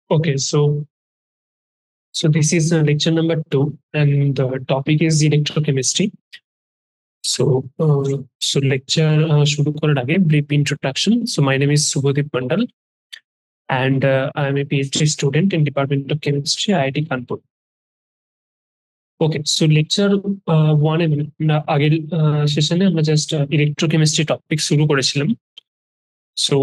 Okay, so this is lecture number two, and the topic is electrochemistry. So, so lecture শুরু করার আগে brief introduction. So my name is Subodip Mandal, and I am a PhD student in Department of Chemistry, IIT Kanpur. Okay, so lecture one আগের সেশনে আমরা just electrochemistry topic শুরু করেছিলাম। So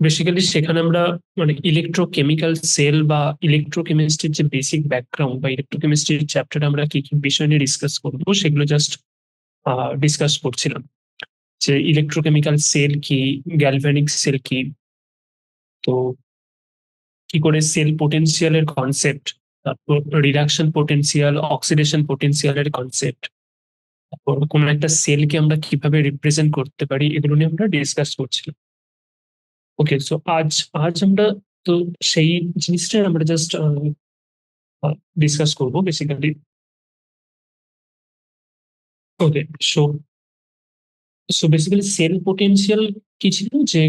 basically সেখানে আমরা মানে ইলেকট্রোকেমিক্যাল সেল বা ইলেকট্রোকেমিস্ট্রির যে বেসিক ব্যাকগ্রাউন্ড বা ইলেকট্রোকেমিস্ট্রির চ্যাপ্টারে আমরা কি কি বিষয় নিয়ে ডিসকাস করবো সেগুলো জাস্ট ডিসকাস করছিলাম, যে ইলেকট্রোকেমিক্যাল সেল কি, গ্যালভানিক সেল কি, তো কি করে সেল পোটেনশিয়ালের কনসেপ্ট, তারপর রিডাকশন পোটেনশিয়াল, অক্সিডেশন পোটেনশিয়ালের কনসেপ্ট, তারপর কোনো একটা সেলকে আমরা কিভাবে রিপ্রেজেন্ট করতে পারি, এগুলো নিয়ে আমরা ডিসকাস করছিলাম। ওকে, সো আজ আজ আমরা তো সেই জিনিসটা আমরা জাস্ট ডিসকাস করবো basically. Okay, so so basically cell potential কি ছিল, যে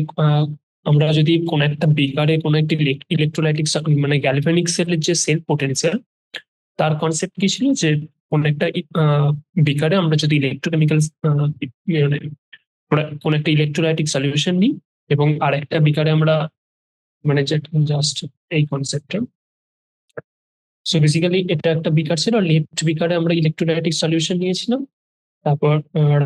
আমরা যদি কোন একটা বিকারে কোন একটি ইলেকট্রোলাইটিক মানে গ্যালভানিক সেলের যে সেল পোটেনশিয়াল, তার কনসেপ্ট কি ছিল, যে কোন একটা বিকারে আমরা যদি ইলেকট্রোকেমিক্যাল মানে কোন একটা ইলেকট্রোলাইটিক সলিউশন নিই এবং আর একটা বিকারে আমরা মানে জাস্ট এই কনসেপ্টটা। সো বেসিক্যালি এটা একটা বিকার ছিল, লেফট বিকারে আমরা ইলেকট্রোলাইটিক সলিউশন নিয়েছিলাম, তারপর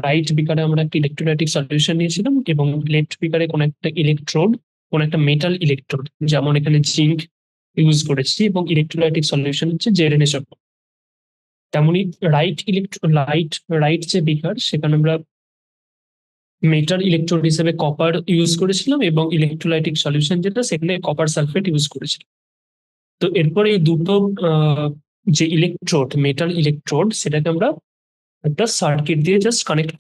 রাইট বিকারে আমরা একটা ইলেকট্রোলাইটিক সলিউশন নিয়েছিলাম, এবং লেফট বিকারে কোন একটা ইলেকট্রোড, কোন একটা মেটাল ইলেকট্রোড, যেমন এখানে জিঙ্ক ইউজ করেছি, এবং ইলেকট্রোলাইটিক সলিউশন হচ্ছে জেডএনএসও। তেমনি রাইট যে বিকার, সেখানে আমরা মেটাল ইলেকট্রোড হিসেবে কপার ইউজ করেছিলাম, এবং ইলেকট্রোলাইটিক সলিউশন যেটা, সেখানে কপার সালফেট ইউজ করেছিলাম। তো এরপরে এই দুটো যে ইলেকট্রোড, মেটাল ইলেকট্রোড, সেটাকে আমরা একটা সার্কিট দিয়ে জাস্ট কানেক্ট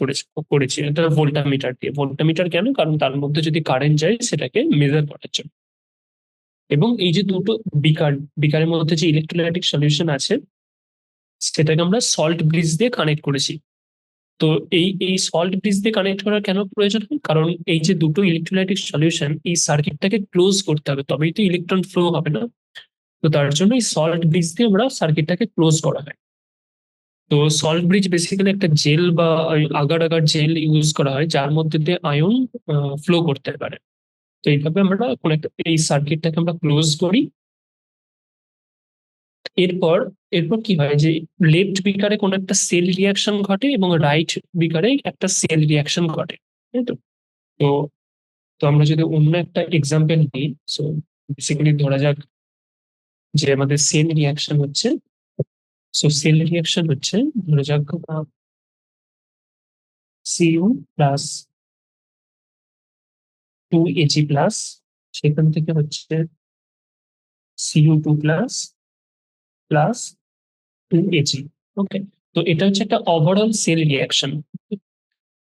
করেছি একটা ভোল্টামিটার দিয়ে। ভোল্টামিটার কেন? কারণ তার মধ্যে যদি কারেন্ট যায় সেটাকে মেজার করার জন্য। এবং এই যে দুটো বিকারের মধ্যে যে ইলেকট্রোলাইটিক সলিউশন আছে, সেটাকে আমরা সল্ট ব্রিজ দিয়ে কানেক্ট করেছি। তো এই সল্ট ব্রিজ দিয়ে কানেক্ট করার কেন প্রয়োজন হয়? কারণ এই যে দুটো ইলেকট্রোলাইটিক সলিউশন, এই সার্কিটটাকে ক্লোজ করতে হবে, তবেই তো ইলেকট্রন ফ্লো হবে না। তো তার জন্য এই সল্ট ব্রিজ দিয়ে আমরা সার্কিটটাকে ক্লোজ করা হয়। তো সল্ট ব্রিজ বেসিক্যালি একটা জেল বা আগার আগার জেল ইউজ করা হয়, যার মধ্যে দিয়ে আয়ন ফ্লো করতে পারে। তো এইভাবে আমরা কোন একটা এই সার্কিটটাকে আমরা ক্লোজ করি। এরপর এরপর কি হয়, যে লেফট বিকারে কোন একটা সেল রিয়াকশন ঘটে এবং রাইট বিকারে একটা সেল রিয়াকশন ঘটে, তাই তো? তো তো আমরা যদি অন্য একটা এক্সাম্পল নিই, সো বেসিক্যালি ধরা যাক যে আমাদের সেল রিয়াকশন হচ্ছে, সো সেল রিয়াকশন হচ্ছে ধরা যাক Cu প্লাস 2Ag প্লাস, সেখান থেকে হচ্ছে Cu2 প্লাস প্লাস 2Ag। ওকে, তো এটা হচ্ছে একটা ওভারঅল সেল রিয়াকশন।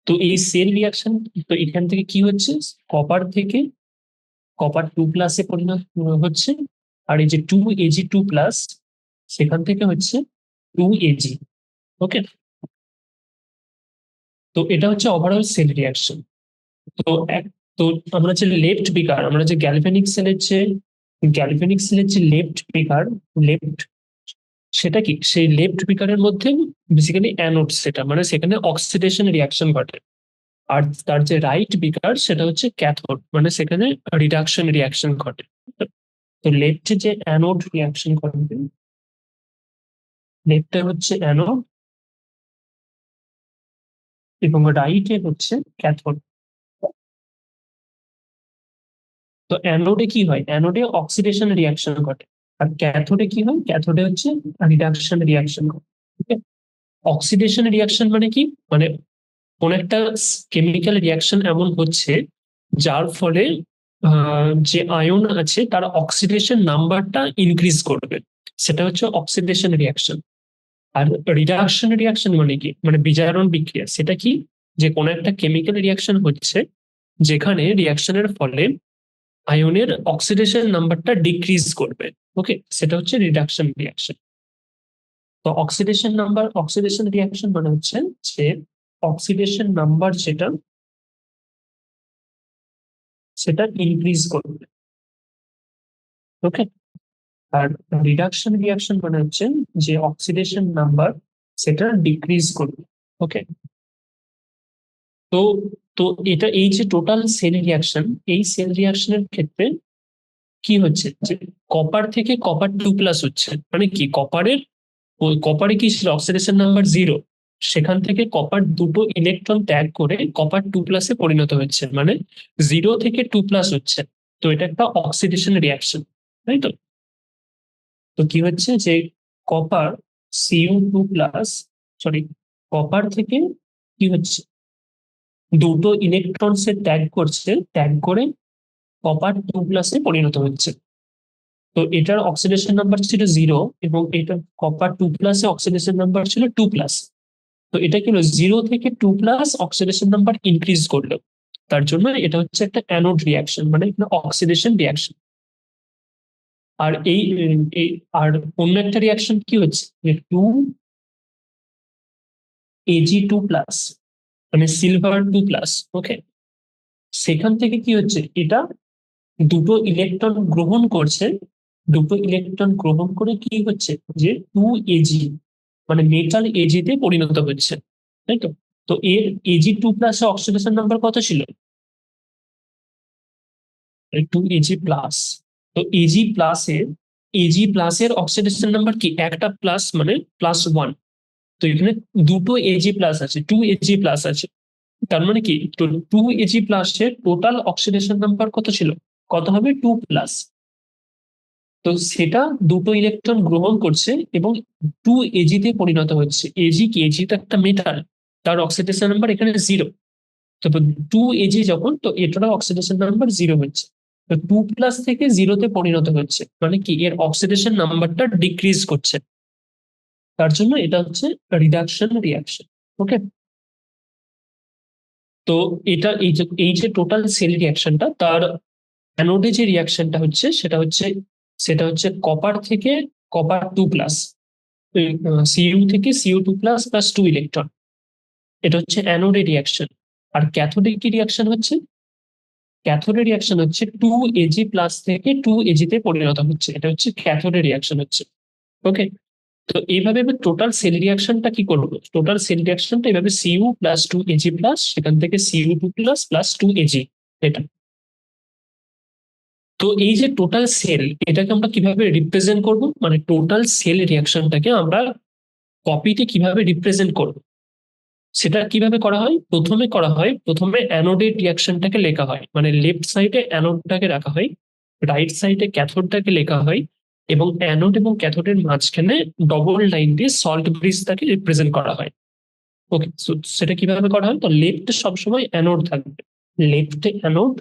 তো এই সেল রিয়াকশন, তো এখান থেকে কি হচ্ছে, কপার থেকে কপার 2 প্লাসে পরিণত হচ্ছে, আর এই যে 2Ag2 প্লাস, সেখান থেকে হচ্ছে 2Ag। ওকে, তো এটা হচ্ছে ওভারঅল সেল রিয়াকশন। তো তো আমরা যে লেফট বিকার, আমরা যে গ্যালভেনিক সেলের যে লেফট বিকার, লেফট, সেটা কি, সেই লেফট বিকারের মধ্যে বেসিক্যালি অ্যানোড, সেটা মানে সেখানে অক্সিডেশন রিয়াকশন ঘটে। আর তার যে রাইট বিকার, সেটা হচ্ছে ক্যাথোড, মানে সেখানে রিডাকশন রিয়াকশন ঘটে। তো লেফটে যে অ্যানোড রিয়াকশন ঘটবে, লেফটে হচ্ছে অ্যানোড এবং রাইটে হচ্ছে ক্যাথোড। তো অ্যানোডে কি হয়, অ্যানোডে অক্সিডেশন রিয়াকশন ঘটে, আর ক্যাথোডে কি হয়, ক্যাথোডে হচ্ছে রিডাকশন রিয়াকশন ঘটে। অক্সিডেশন রিয়াকশন মানে কি, মানে কোন একটা কেমিক্যাল রিয়াকশন এমন হচ্ছে যার ফলে যে আয়ন আছে তার অক্সিডেশন নাম্বারটা ইনক্রিজ করবে, সেটা হচ্ছে অক্সিডেশন রিয়াকশন। আর রিডাকশন রিয়াকশন মানে কি, মানে বিজারণ বিক্রিয়া। সেটা কি, যে কোন একটা কেমিক্যাল রিয়াকশন হচ্ছে যেখানে রিয়াকশনের ফলে আয়নের অক্সিডেশন নাম্বারটা ডিক্রিজ করবে। ওকে, সেটা হচ্ছে রিডাকশন রিয়াকশন। তো অক্সিডেশন রিয়াকশন মানে হচ্ছে যে অক্সিডেশন নাম্বার যেটা, সেটা ইনক্রিজ করবে। ওকে, আর রিডাকশন রিয়াকশন মানে হচ্ছে যে অক্সিডেশন নাম্বার সেটা ডিক্রিজ করবে। ওকে, তো তো এটা এই যে টোটাল সেল রিয়াকশন, এই সেল রিয়াকশনের ক্ষেত্রে কি হচ্ছে যে কপার থেকে কপার 2+ হচ্ছে, মানে কি কপারের কপারে কি ছিল অক্সিডেশন নাম্বার 0, সেখান থেকে কপার দুটো ইলেকট্রন ত্যাগ করে কপার 2+ পরিণত হচ্ছে, মানে 0 থেকে 2+ হচ্ছে। তো এটা একটা অক্সিডেশন রিয়াকশন, তাই তো? তো কি হচ্ছে যে কপার Cu2+, সরি, কপার থেকে কি হচ্ছে দুটো ইলেকট্রন সে ত্যাগ করছে, ত্যাগ করে কপার 2+ পরিণত হচ্ছে। তো এটার অক্সিডেশন নাম্বার ছিল 0 এবং এটা কপার 2+ অক্সিডেশন নাম্বার ছিল 2+। তো এটা কি হলো, 0 থেকে 2+ অক্সিডেশন নাম্বার ইনক্রিজ করলো, তার জন্য এটা হচ্ছে একটা অ্যানোড রিয়াকশন, মানে অক্সিডেশন রিয়াকশন। আর আর অন্য একটা রিয়াকশন কি হচ্ছে যে 2Ag2+, মানে সিলভার 2+। ওকে, সেখান থেকে কি হচ্ছে, এটা দুটো ইলেকট্রন গ্রহণ করছে, দুটো ইলেকট্রন গ্রহণ করে কি হচ্ছে যে 2Ag, মানে মেটাল এজিতে পরিণত হচ্ছে, তাই তো? তো এর Ag2+ অক্সিডেশন নাম্বার কত ছিল? 2Ag+। তো Ag+এর অক্সিডেশন নাম্বার কি, একটা প্লাস মানে +1। তো এখানে দুটো Ag+ আছে, 2Ag+ আছে, তার মানে কি 2Ag+ এর টোটাল অক্সিডেশন নাম্বার কত ছিল, কত হবে 2+। তো সেটা দুটো ইলেকট্রন গ্রহণ করছে এবং 2Ag তে পরিণত হচ্ছে। Ag তো একটা মেটাল, তার অক্সিডেশন নাম্বার এখানে 0। তো 2Ag যখন, তো এটার অক্সিডেশন নাম্বার 0 হচ্ছে। তো 2+ থেকে 0-তে পরিণত হচ্ছে, মানে কি এর অক্সিডেশন নাম্বারটা ডিক্রিজ করছে, তার জন্য এটা হচ্ছে রিডাকশন রিয়াকশন। ওকে, তো এটা এই যে টোটাল সেল রিয়াকশনটা, তার অ্যানোডে যে রিয়াকশনটা হচ্ছে সেটা হচ্ছে কপার থেকে কপার 2+, Cu থেকে Cu2+ প্লাস 2 ইলেকট্রন, এটা হচ্ছে অ্যানোডে রিয়াকশন। আর ক্যাথোডে কি রিয়াকশন হচ্ছে, ক্যাথোডে রিয়াকশন হচ্ছে 2Ag+ থেকে 2Ag-তে পরিণত হচ্ছে, এটা হচ্ছে ক্যাথোডে রিয়াকশন হচ্ছে। ওকে, তো এইভাবে টোটাল সেল রিয়াকশনটা কি করবো, টোটাল সেল রিয়াকশনটা এইভাবে Cu+2Ag+, সেখান থেকে Cu2+ প্লাস 2Ag, এটা। তো এই যে টোটাল সেল, এটাকে আমরা কিভাবে রিপ্রেজেন্ট করব, মানে টোটাল সেল রিয়াকশনটাকে আমরা কপিতে কিভাবে রিপ্রেজেন্ট করব, সেটা কিভাবে করা হয়, প্রথমে অ্যানোডের রিয়াকশনটাকে লেখা হয়, মানে লেফট সাইডে অ্যানোডটাকে রাখা হয়, রাইট সাইডে ক্যাথোডটাকে লেখা হয়, এবং অ্যানোড এবং ক্যাথোডের মাঝখানে ডবল লাইন দিয়ে সল্ট ব্রিজটাকে রিপ্রেজেন্ট করা হয়। ওকে, সেটা কিভাবে করা হয়, তো লেফটে সবসময় অ্যানোড থাকবে, লেফটে অ্যানোড,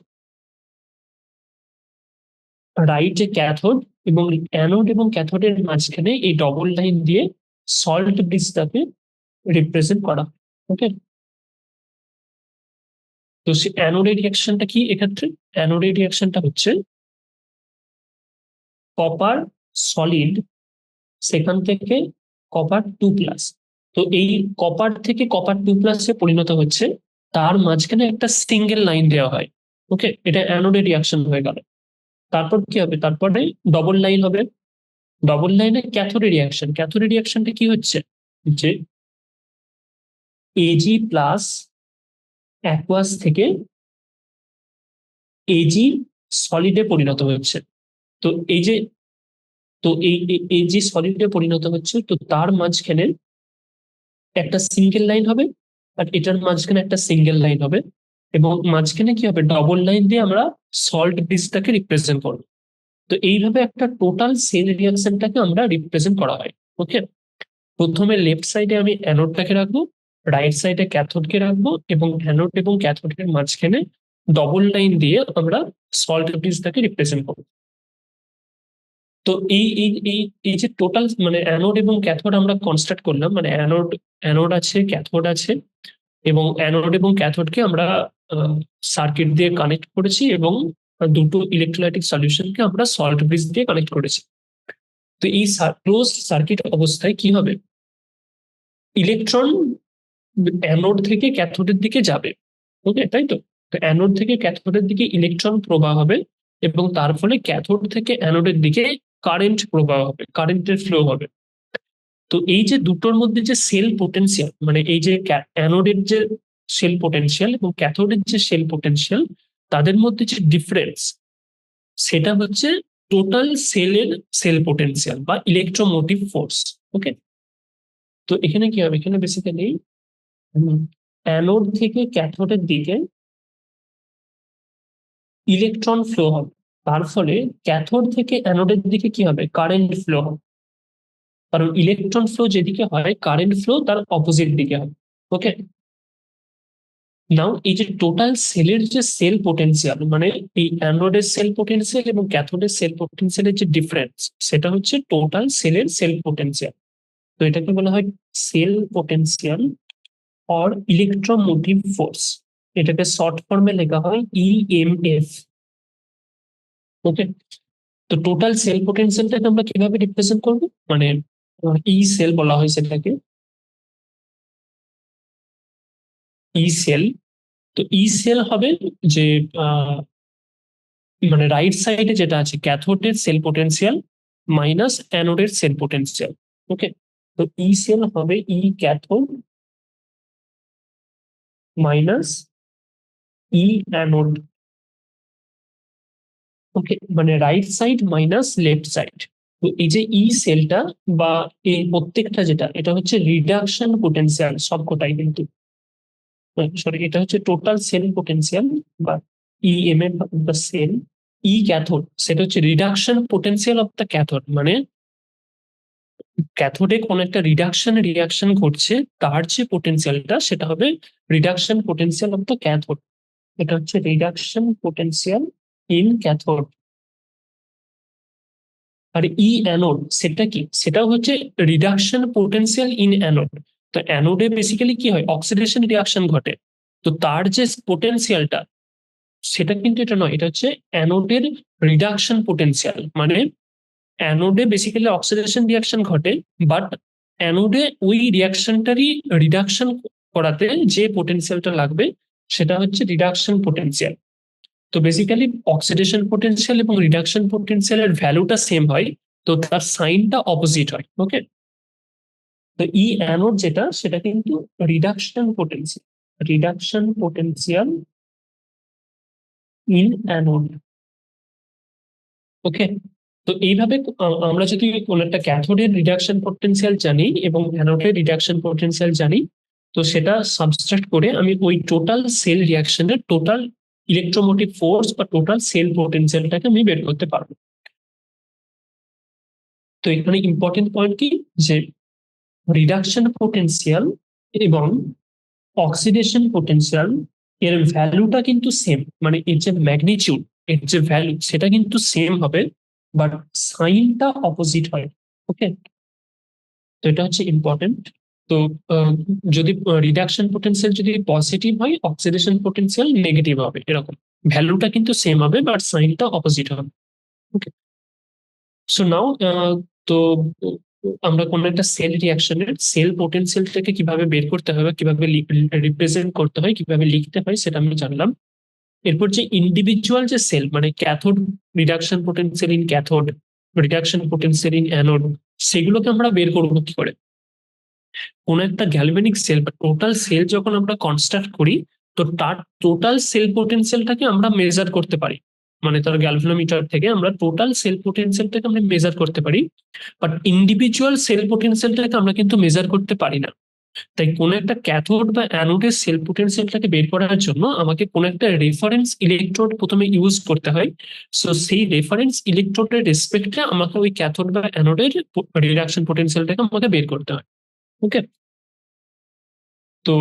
রাইটে ক্যাথোড, এবং অ্যানোড এবং ক্যাথোডের মাঝখানে এই ডবল লাইন দিয়ে সল্ট ব্রিজটাকে রিপ্রেজেন্ট করা। ওকে, তো সে অ্যানোডের রিয়াকশনটা কি এক্ষেত্রে, অ্যানোডের রিয়াকশনটা হচ্ছে কপার সলিড, সেখান থেকে কপার 2+। তো এই কপার থেকে কপার 2+-এ পরিণত হচ্ছে, তার মাঝখানে একটা সিঙ্গেল লাইন দেওয়া হয়। ওকে, এটা অ্যানোডের রিয়াকশন হয়ে গেল। তারপর কি হবে, তারপরে ডবল লাইন হবে, ডবল লাইনে ক্যাথোডের রিয়াকশন, ক্যাথোডের রিয়াকশনটা কি হচ্ছে যে Ag+ অ্যাকুয়াস থেকে Ag সলিডে পরিণত হচ্ছে। তো এই যে তো এই যে সলিডে পরিণত হচ্ছে, তো তার মাঝখানে একটা সিঙ্গেল লাইন হবে, আর এটার মাঝখানে একটা সিঙ্গেল লাইন হবে, এবং মাঝখানে কি হবে, ডবল লাইন দিয়ে আমরা সল্ট ব্রিজটাকে রিপ্রেজেন্ট করবো। তো এইভাবে একটা টোটাল সেল রিয়াকশনটাকে আমরা রিপ্রেজেন্ট করা হয়। ওকে, প্রথমে লেফট সাইডে আমি অ্যানোডটাকে রাখবো, রাইট সাইডে ক্যাথোডকে রাখবো, এবং অ্যানোড এবং ক্যাথোডের মাঝখানে ডবল লাইন দিয়ে আমরা সল্ট ব্রিজটাকে রিপ্রেজেন্ট করবো। তো এই যে টোটাল মানে অ্যানোড এবং ক্যাথোড আমরা কনস্ট্রাক্ট করলাম, মানে অ্যানোড অ্যানোড আছে, ক্যাথোড আছে, এবং অ্যানোড এবং ক্যাথোডকে আমরা সার্কিট দিয়ে কানেক্ট করেছি, এবং দুটো ইলেকট্রোলাইটিক সলিউশনকে আমরা সল্ট ব্রিজ দিয়ে কানেক্ট করেছি। তো এই ক্লোজ সার্কিট অবস্থায় কি হবে, ইলেকট্রন অ্যানোড থেকে ক্যাথোডের দিকে যাবে। ওকে, তাই তো? তো অ্যানোড থেকে ক্যাথোডের দিকে ইলেকট্রন প্রবাহ হবে, এবং তার ফলে ক্যাথোড থেকে অ্যানোডের দিকে কারেন্ট প্রবাহ হবে, কারেন্টের ফ্লো হবে। তো এই যে দুটোর মধ্যে যে সেল পোটেনশিয়াল, মানে এই যে অ্যানোডের যে সেল পোটেনশিয়াল এবং ক্যাথোডের যে সেল পোটেনশিয়াল, তাদের মধ্যে যে ডিফারেন্স, সেটা হচ্ছে টোটাল সেলের সেল পোটেনশিয়াল বা ইলেকট্রোমোটিভ ফোর্স। ওকে, তো এখানে কি হবে, এখানে বেসিক্যালি অ্যানোড থেকে ক্যাথোডের দিকে ইলেকট্রন ফ্লো হবে, তার ফলে ক্যাথোড থেকে অ্যানোডের দিকে কি হবে, কারেন্ট ফ্লো হবে। কারণ ইলেকট্রন ফ্লো যেদিকে হয়, কারেন্ট ফ্লো তার অপোজিট দিকে হবে। ওকে, নাও এই যে টোটাল সেলের যে সেল পোটেনশিয়াল, মানে এই অ্যানোডের সেল পোটেনশিয়াল এবং ক্যাথোডের সেল পোটেনশিয়ালের যে ডিফারেন্স, সেটা হচ্ছে টোটাল সেলের সেল পোটেনশিয়াল। তো এটাকে বলা হয় cell potential or electromotive force. এটাকে শর্ট ফর্মে লেখা হয় ইএমএফ। ওকে, তো টোটাল সেল পোটেনশিয়ালটাকে আমরা কিভাবে রিপ্রেজেন্ট করবো, মানে ই সেল বলা হয় সেটাকে, ই সেল। তো ই সেল হবে যে মানে রাইট সাইডে যেটা আছে ক্যাথোডের সেল পোটেনশিয়াল মাইনাস অ্যানোডের সেল পোটেনশিয়াল। ওকে, তো ই সেল হবে E cathode minus E anode. Okay, মানে right side minus left side. তো এই যে ই সেলটা বা এই প্রত্যেকটা যেটা, এটা হচ্ছে রিডাকশন পোটেনশিয়াল সবকটাই কিন্তু, সরি, এটা হচ্ছে টোটাল সেল পোটেনশিয়াল বা EMF of the cell. E cathode সেটা হচ্ছে reduction potential of the cathode, মানে ক্যাথোডে কোন একটা রিডাকশন রিয়াকশন ঘটছে, তার যে পোটেনশিয়ালটা সেটা হবে reduction potential of the cathode. এটা হচ্ছে রিডাকশন পোটেনশিয়াল ইন ক্যাথোড। আর ই অ্যানোড সেটা কি, সেটাও হচ্ছে রিডাকশন পোটেনশিয়াল ইন অ্যানোড। তো অ্যানোডে বেসিক্যালি কি হয়, অক্সিডেশন রিয়াকশন ঘটে। তো তার যে পোটেনশিয়ালটা, সেটা কিন্তু এটা নয়, এটা হচ্ছে অ্যানোডের রিডাকশন পোটেনশিয়াল। মানে অ্যানোডে বেসিক্যালি অক্সিডেশন রিয়াকশন ঘটে, বাট অ্যানোডে ওই রিয়াকশনটারই রিডাকশন করাতে যে পোটেনশিয়ালটা লাগবে, সেটা হচ্ছে রিডাকশন পোটেনশিয়াল। তো বেসিক্যালি অক্সিডেশন পোটেনশিয়াল এবং রিডাকশন পোটেনশিয়ালের ভ্যালুটা সেম হয়, তো তার সাইনটা অপোজিট হয়। ওকে, তো ই অ্যানোড যেটা, সেটা কিন্তু reduction potential, reduction potential in anode. Okay, তো এইভাবে আমরা যদি কোন একটা ক্যাথোডের রিডাকশন পোটেনশিয়াল জানি এবং অ্যানোডের রিডাকশন পোটেনশিয়াল জানি, তো সেটা সাবস্ট্রাক্ট করে আমি ওই টোটাল সেল রিয়াকশনের টোটাল ইলেকট্রোমোটিভ ফোর্স বা টোটাল সেল পোটেনশিয়ালটাকে আমি বের করতে পারবো। তো এখানে ইম্পর্টেন্ট পয়েন্ট কি, যে রিডাকশন পোটেনশিয়াল এবং অক্সিডেশন পোটেনশিয়াল এর ভ্যালুটা কিন্তু সেম, মানে এর যে ম্যাগনিটিউড, এর যে ভ্যালু, সেটা কিন্তু সেম হবে, বাট সাইনটা অপোজিট হয়। ওকে, তো এটা হচ্ছে ইম্পর্টেন্ট। তো যদি রিডাকশন পোটেনশিয়াল যদি পজিটিভ হয়, অক্সিডেশন পোটেনশিয়াল নেগেটিভ হবে, এরকম ভ্যালুটা কিন্তু সেম হবে বাট সাইনটা অপোজিট হবে। ওকে, সো নাও তো আমরা কোন একটা সেল রিয়াকশনের সেল পোটেনশিয়ালটাকে কিভাবে বের করতে হবে, কিভাবে রিপ্রেজেন্ট করতে হয়, কিভাবে লিখতে হয়, সেটা আমি জানলাম। এরপর যে ইন্ডিভিজুয়াল যে সেল, মানে cathode reduction potential in cathode, reduction potential in anode, সেগুলোকে আমরা বের করবো কি করে। কোন একটা গ্যালভেনিক সেল বা টোটাল সেল যখন আমরা কনস্ট্রাক্ট করি, তো তার টোটাল সেল পোটেনশিয়ালটাকে আমরা মেজার করতে পারি। মানে তার গ্যালভানোমিটার থেকে আমরা টোটাল সেল পোটেনশিয়ালটাকে আমরা মেজার করতে পারি, বাট ইন্ডিভিজুয়াল সেল পোটেনশিয়ালটাকে আমরা কিন্তু মেজার করতে পারি না। তাই কোন একটা ক্যাথোড বা অ্যানোডের সেল পোটেনশিয়ালটাকে বের করার জন্য আমাকে কোন একটা রেফারেন্স ইলেকট্রোড প্রথমে ইউজ করতে হয়। সো সেই রেফারেন্স ইলেকট্রোডের রেসপেক্টে আমাকে ওই ক্যাথোড বা অ্যানোডের রিডাকশন পোটেনশিয়ালটাকে আমাকে বের করতে হয়। ওকে, তো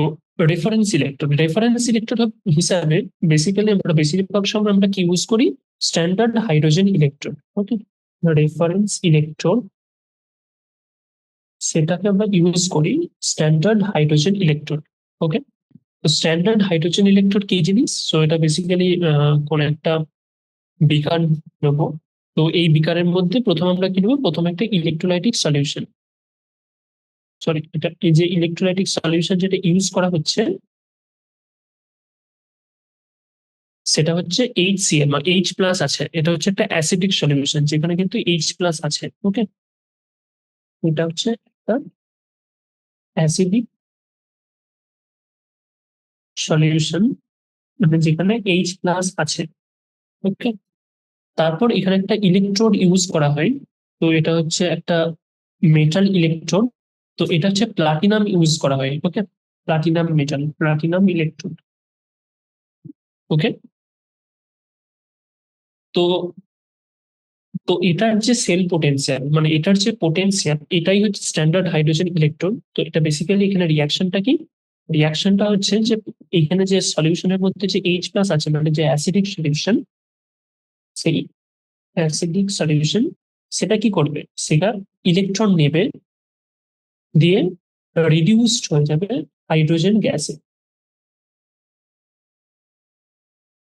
রেফারেন্স ইলেকট্রোড হিসাবে বেসিক্যালি আমরা বেশিরভাগ সময় আমরা কি ইউজ করি, স্ট্যান্ডার্ড হাইড্রোজেন ইলেকট্রোড। ওকে, রেফারেন্স ইলেকট্রোড সেটাকে আমরা ইউজ করি স্ট্যান্ডার্ড হাইড্রোজেন ইলেকট্রোড। ওকে, তো স্ট্যান্ডার্ড হাইড্রোজেন ইলেকট্রোড কি জিনিস, সো এটা বেসিক্যালি কোন একটা বিকার নেব। তো এই বিকারের মধ্যে প্রথম আমরা কি নেবো, প্রথম একটা ইলেকট্রোলাইটিক সলিউশন, সরি, এটা এই যে ইলেকট্রোলাইটিক সলিউশন যেটা ইউজ করা হচ্ছে, সেটা হচ্ছে HCl মানে H প্লাস আছে, এটা হচ্ছে একটা অ্যাসিডিক সলিউশন যেখানে কিন্তু H প্লাস আছে। ওকে, এটা হচ্ছে একটা অ্যাসিডিক সলিউশন মানে যেখানে H প্লাস আছে। ওকে, তারপর এখানে একটা ইলেকট্রোড ইউজ করা হয়। তো এটা হচ্ছে একটা মেটাল ইলেকট্রোড। তো এটা হচ্ছে প্লাটিনাম ইউজ করা হয়। ওকে, প্লাটিনাম মেটাল, প্লাটিনাম ইলেকট্রোড। ওকে, তো তো এটার যে সেল পোটেনশিয়াল মানে এটার যে পোটেনশিয়াল এটাই হচ্ছে স্ট্যান্ডার্ড হাইড্রোজেন ইলেকট্রন। তো এটা বেসিক্যালি এখানে রিয়াকশনটা কি, রিয়াকশনটা হচ্ছে যে এখানে যে সলিউশনের মধ্যে যে H প্লাস আছে মানে যে অ্যাসিডিক সলিউশন, সেই অ্যাসিডিক সলিউশন সেটা কি করবে, সেটা ইলেকট্রন নেবে, দিয়ে রিডিউসড হয়ে যাবে হাইড্রোজেন গ্যাসে।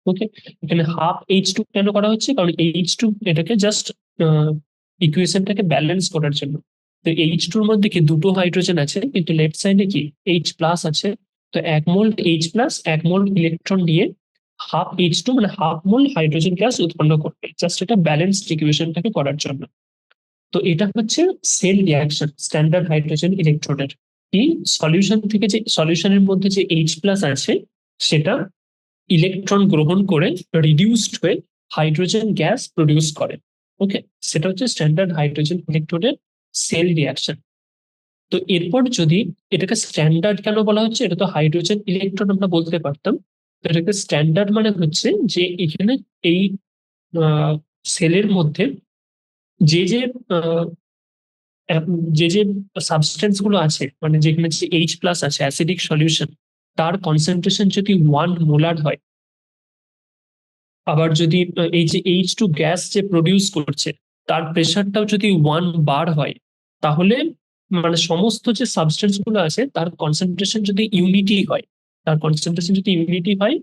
ওকে, এখানে হাফ H2 কেন করা হচ্ছে, কারণ H2 এটাকে জাস্ট ইকুয়েশনটাকে ব্যালেন্স করার জন্য। তো H2 এর মধ্যে কি দুটো হাইড্রোজেন আছে কিন্তু লেফট সাইডে কি H প্লাস আছে। তো 1 মোল H প্লাস 1 মোল ইলেকট্রন দিয়ে হাফ H2 মানে হাফ মোল হাইড্রোজেন গ্যাস উৎপন্ন করবে, জাস্ট এটা ব্যালেন্সড ইকুয়েশনটাকে করার জন্য। তো এটা হচ্ছে সেল রিয়াকশন স্ট্যান্ডার্ড হাইড্রোজেন ইলেকট্রোডের। এই সলিউশন থেকে যে সলিউশনের মধ্যে যে H প্লাস আছে সেটা ইলেকট্রন গ্রহণ করে রিডিউসড হয়ে হাইড্রোজেন গ্যাস প্রডিউস করে। ওকে, সেটা হচ্ছে স্ট্যান্ডার্ড হাইড্রোজেন ইলেকট্রোডের সেল রিয়াকশন। তো এরপর যদি এটাকে স্ট্যান্ডার্ড কেন বলা হচ্ছে, এটা তো হাইড্রোজেন ইলেকট্রন আমরা বলতে পারতাম। তো এটাকে স্ট্যান্ডার্ড মানে হচ্ছে যে এখানে এই সেলের মধ্যে যে যে যে যে সাবস্টেন্স গুলো আছে মানে যেখানে যে H প্লাস আছে অ্যাসিডিক সলিউশন, তার কনসেন্ট্রেশন যদি 1 মোলার হয়, আবার যদি এই যে H2 গ্যাস যে প্রডিউস করছে তার প্রেশারটাও যদি 1 বার হয়, তাহলে মানে সমস্ত যে সাবস্টেন্স গুলো আছে তার কনসেন্ট্রেশন যদি ইউনিটি হয়, তার কনসেন্ট্রেশন যদি ইউনিটি হয়,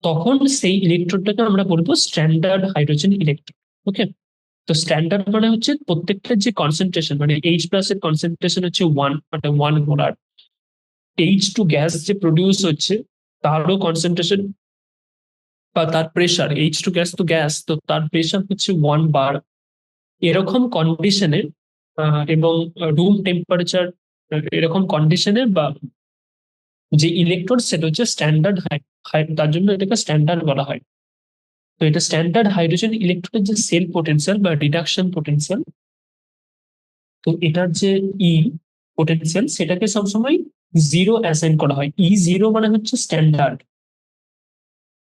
তখন সেই ইলেকট্রোডটাকে আমরা বলবো স্ট্যান্ডার্ড হাইড্রোজেন ইলেকট্রোড। ওকে, তো স্ট্যান্ডার্ড মানে হচ্ছে প্রত্যেকটা যে কনসেন্ট্রেশন মানে H প্লাস এর কনসেন্ট্রেশন হচ্ছে 1 মানে 1 মোলার, H2 গ্যাস যে প্রডিউস হচ্ছে তারও কনসেন্ট্রেশন বা তার প্রেশার, H2 গ্যাস তো গ্যাস, তো তার প্রেশার হচ্ছে 1 বার। এরকম কন্ডিশনে এবং রুম টেম্পারেচার এরকম কন্ডিশনে বা যে ইলেকট্রোড সেটা হচ্ছে স্ট্যান্ডার্ড, তার জন্য এটাকে স্ট্যান্ডার্ড বলা হয়। তো এটা স্ট্যান্ডার্ড হাইড্রোজেন ইলেকট্রোডের যে সেল পোটেনশিয়াল বা রিডাকশন পোটেনশিয়াল, তো এটার যে ই পোটেনশিয়াল সেটাকে সবসময় 0 অ্যাসাইন করা হয়। E0 মানে হচ্ছে স্ট্যান্ডার্ড,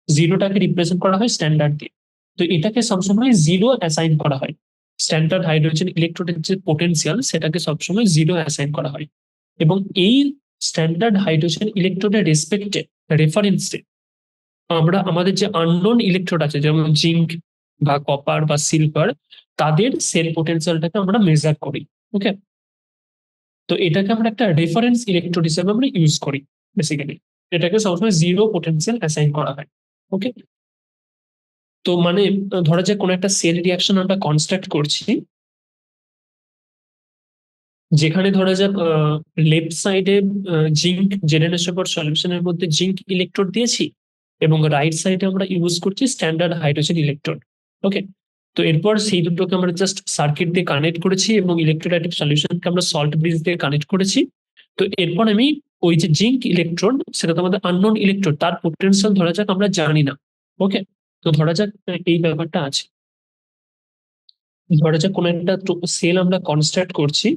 0টাকে রিপ্রেজেন্ট করা হয় স্ট্যান্ডার্ড দিয়ে। তো এটাকে সবসময় 0 অ্যাসাইন করা হয়, স্ট্যান্ডার্ড হাইড্রোজেন ইলেকট্রোডের যে পোটেনশিয়াল সেটাকে সবসময় 0 অ্যাসাইন করা হয়। এবং এই স্ট্যান্ডার্ড হাইড্রোজেন ইলেকট্রোডের রেসপেক্টে রেফারেন্সে আমরা আমাদের যে আননোন ইলেকট্রোড আছে যেমন জিঙ্ক বা কপার বা সিলভার, তাদের সেল পোটেনশিয়ালটাকে আমরা মেজার করি। ওকে, তো এটাকে আমরা একটা রেফারেন্স ইলেকট্রোড হিসেবে আমরা ইউজ করি বেসিক্যালি, এটাকে সবসময় 0 পোটেনশিয়াল অ্যাসাইন করা হয়। ওকে, তো মানে ধরা যাক কোনো একটা সেল রিয়াকশন আমরা কনস্ট্রাক্ট করছি, যেখানে ধরা যাক লেফট সাইডে জিঙ্ক জেডএনএস4 সলিউশনের মধ্যে জিঙ্ক ইলেকট্রোড দিয়েছি এবং রাইট সাইডে আমরা ইউজ করছি স্ট্যান্ডার্ড হাইড্রোজেন ইলেকট্রোড। ওকে, তো এরপর সেই দুটোকে আমরা জাস্ট সার্কিট দিয়ে কানেক্ট করেছি এবং ইলেকট্রোলাইটিক সলিউশনকে আমরা সল্ট ব্রিজ দিয়ে কানেক্ট করেছি। তো এরপর আমি ওই যে জিঙ্ক ইলেকট্রোড সেটা তো আমাদের আননোন ইলেকট্রোড, তার পোটেনশিয়াল ধরা যাক আমরা জানি না। ওকে, তো ধরা যাক এই ব্যাপারটা আছে। ধরা যাক কোনো একটা সেল আমরা কনস্ট্রাক্ট করছি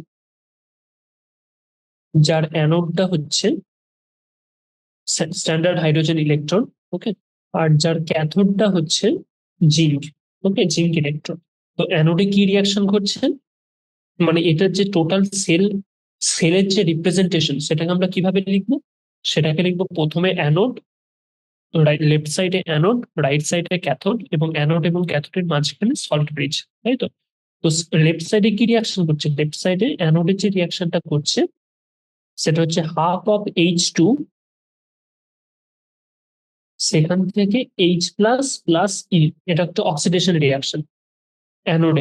যার অ্যানোডটা হচ্ছে স্ট্যান্ডার্ড হাইড্রোজেন ইলেকট্রন। ওকে, আর যার ক্যাথোডটা হচ্ছে জিঙ্ক। ওকে, জিঙ্ক ইলেকট্রন। তো অ্যানোডে কি রিয়াকশন ঘটছে, মানে এটার যে টোটাল সেলের যে রিপ্রেজেন্টেশন সেটাকে আমরা কিভাবে লিখবো, সেটাকে লিখবো প্রথমে অ্যানোড, লেফট সাইডে অ্যানোড, রাইট সাইডে ক্যাথোড, এবং অ্যানোড এবং ক্যাথোডের মাঝখানে সল্ট ব্রিজ, তাই তো। তো লেফট সাইডে কি রিয়াকশন করছে, লেফট সাইডে অ্যানোডের যে রিয়াকশনটা করছে সেটা হচ্ছে হাফ অফ H2, সেখান থেকে H প্লাস প্লাস ই, এটা একটা অক্সিডেশন রিয়াকশন।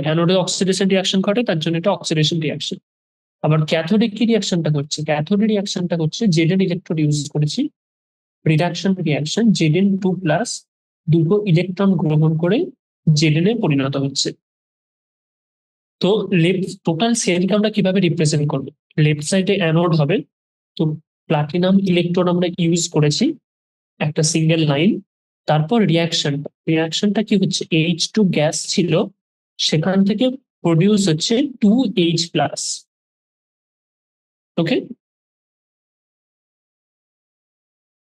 অ্যানোডে অক্সিডেশন রিয়াকশন ঘটে, তার জন্য এটা অক্সিডেশন রিয়াকশন। আবার ক্যাথোডে কি রিয়াকশনটা হচ্ছে, ক্যাথোডে রিয়াকশনটা হচ্ছে জেডেন ইলেকট্রোড ইউজ করেছি, রিডাকশন রিয়াকশন Zn2 প্লাস দুটো ইলেকট্রন গ্রহণ করে জেডেন এ পরিণত হচ্ছে। তো লেফট টোটাল সেলকে আমরা কিভাবে রিপ্রেজেন্ট করব? লেফট সাইডে অ্যানোড হবে, তো প্লাটিনাম ইলেকট্রোড আমরা ইউজ করেছি একটা সিঙ্গেল লাইন। তারপর রিয়াকশনটা কি হচ্ছে, H2 গ্যাস ছিল, সেখান থেকে প্রডিউস হচ্ছে 2H+। ওকে,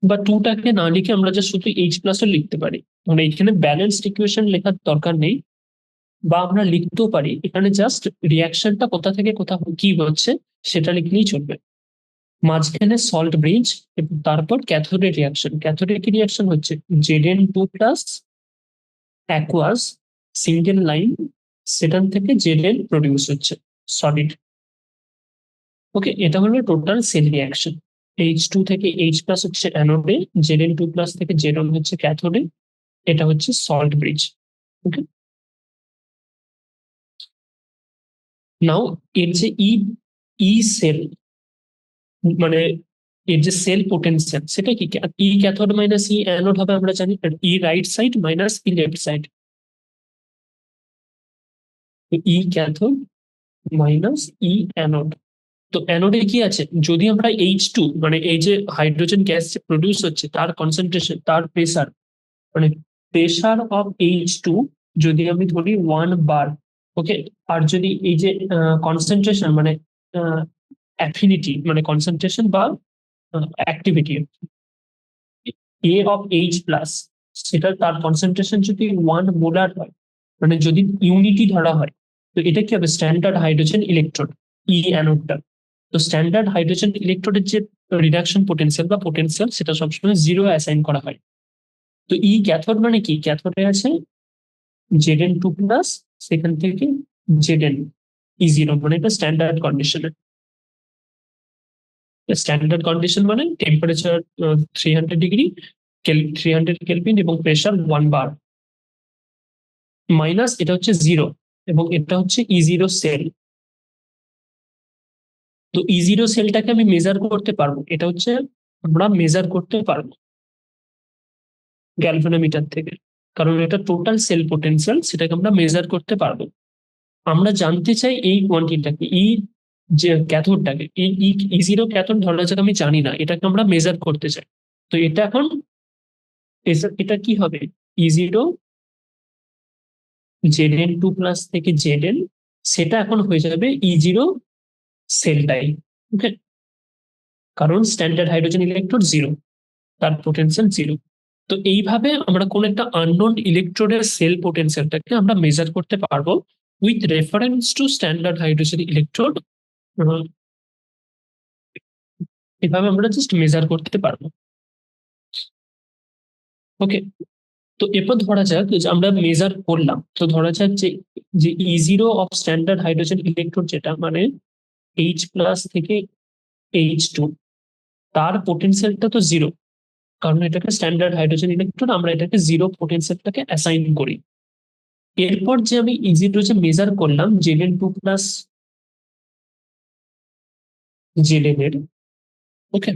বা টুটাকে না লিখে আমরা যে শুধু H+ও লিখতে পারি, মানে এখানে ব্যালেন্সড ইকুয়েশন লেখার দরকার নেই, বা আমরা লিখতেও পারি এখানে জাস্ট রিয়াকশনটা কোথা থেকে কোথা কি হচ্ছে সেটা লিখলেই চলবে। মাঝখানে সল্ট ব্রিজ, এবং তারপর ক্যাথোডের কি রিয়াকশন হচ্ছে Zn2+ অ্যাকুয়াস সিঙ্গেল লাইন, সেখান থেকে Zn প্রডিউস হচ্ছে সলিড। ওকে, এটা হলো টোটাল সেল রিয়াকশন। H2 থেকে H+ হচ্ছে অ্যানোডে, Zn2+ থেকে Zn হচ্ছে ক্যাথোডে, এটা হচ্ছে সল্ট ব্রিজ। ওকে, নাও এর যে ই সেল, মানে এর যে সেল পোটেনশিয়াল সেটা কি, ই ক্যাথোড মাইনাস ই অ্যানোড হবে আমরা জানি, ই right side minus E left side. ই ক্যাথোড মাইনাস ই অ্যানোড। তো অ্যানোডে কি আছে, যদি আমরা H2 মানে এই যে হাইড্রোজেন গ্যাস প্রডিউস হচ্ছে তার কনসেন্ট্রেশন, তার প্রেসার, মানে প্রেসার অফ H2 যদি আমি ধরি 1 বার, ওকে, আর যদি এই যে কনসেন্ট্রেশন মানে অ্যাফিনিটি মানে কনসেন্ট্রেশন বা অ্যাক্টিভিটি এ অফ H+, সেটা তার কনসেন্ট্রেশন যদি 1 মোলার হয়, মানে যদি ইউনিটি ধরা হয়, তো এটা কি হবে স্ট্যান্ডার্ড হাইড্রোজেন ইলেকট্রোড, ই অ্যানোডটা। তো স্ট্যান্ডার্ড হাইড্রোজেন ইলেকট্রোডের যে রিডাকশন পোটেনশিয়াল বা পোটেনশিয়াল সেটা সবসময় 0 অ্যাসাইন করা হয়। তো ই ক্যাথোড মানে কি, ক্যাথোডে আছে Zn2+, সেখান থেকে Zn E0, মানে এটা স্ট্যান্ডার্ড কন্ডিশনে। স্ট্যান্ডার্ড কন্ডিশন মানে টেম্পারেচার 300 ডিগ্রি, 300 কেলভিন এবং প্রেসার 1 বার, মাইনাস এটা হচ্ছে 0 এবং এটা হচ্ছে E0 সেল। তো E0 সেলটাকে আমি মেজার করতে পারবো, এটা হচ্ছে আমরা মেজার করতে পারবো গ্যালভানোমিটার থেকে, কারণ এটা টোটাল সেল পোটেনশিয়াল, সেটাকে আমরা মেজার করতে পারবো। আমরা জানতে চাই এই কোয়ান্টিটিটাকে, যে ক্যাথোডটাকে, E0 ক্যাথোড ধরা যাক আমি জানি না, এটাকে আমরা মেজার করতে চাই। তো এটা এখন এটা কি হবে, E0 Zn2+ থেকে Zn, সেটা এখন হয়ে যাবে E0 সেলটাই। ওকে, কারণ স্ট্যান্ডার্ড হাইড্রোজেন ইলেকট্রোড 0, তার পোটেনশিয়াল 0। তো এইভাবে আমরা কোন একটা আননোন ইলেকট্রোডের সেল পোটেনশিয়ালটাকে আমরা মেজার করতে পারবো with reference to standard hydrogen electrode. এভাবে আমরা জাস্ট মেজার করতে পারবো। ওকে, তো এরপর ধরা যাক যে আমরা মেজার করলাম, তো ধরা যাক যে যে E0 of standard hydrogen electrode যেটা মানে H+ থেকে H2, তার পোটেনশিয়ালটা তো 0, কারণ এটাকে স্ট্যান্ডার্ড হাইড্রোজেন ইলেকট্রোড, আমরা এটাকে 0 পোটেনশিয়ালটাকে অ্যাসাইন করি। এরপর যে আমি E0 যে মেজার করলাম Zn2+ Zn এর, ওকে,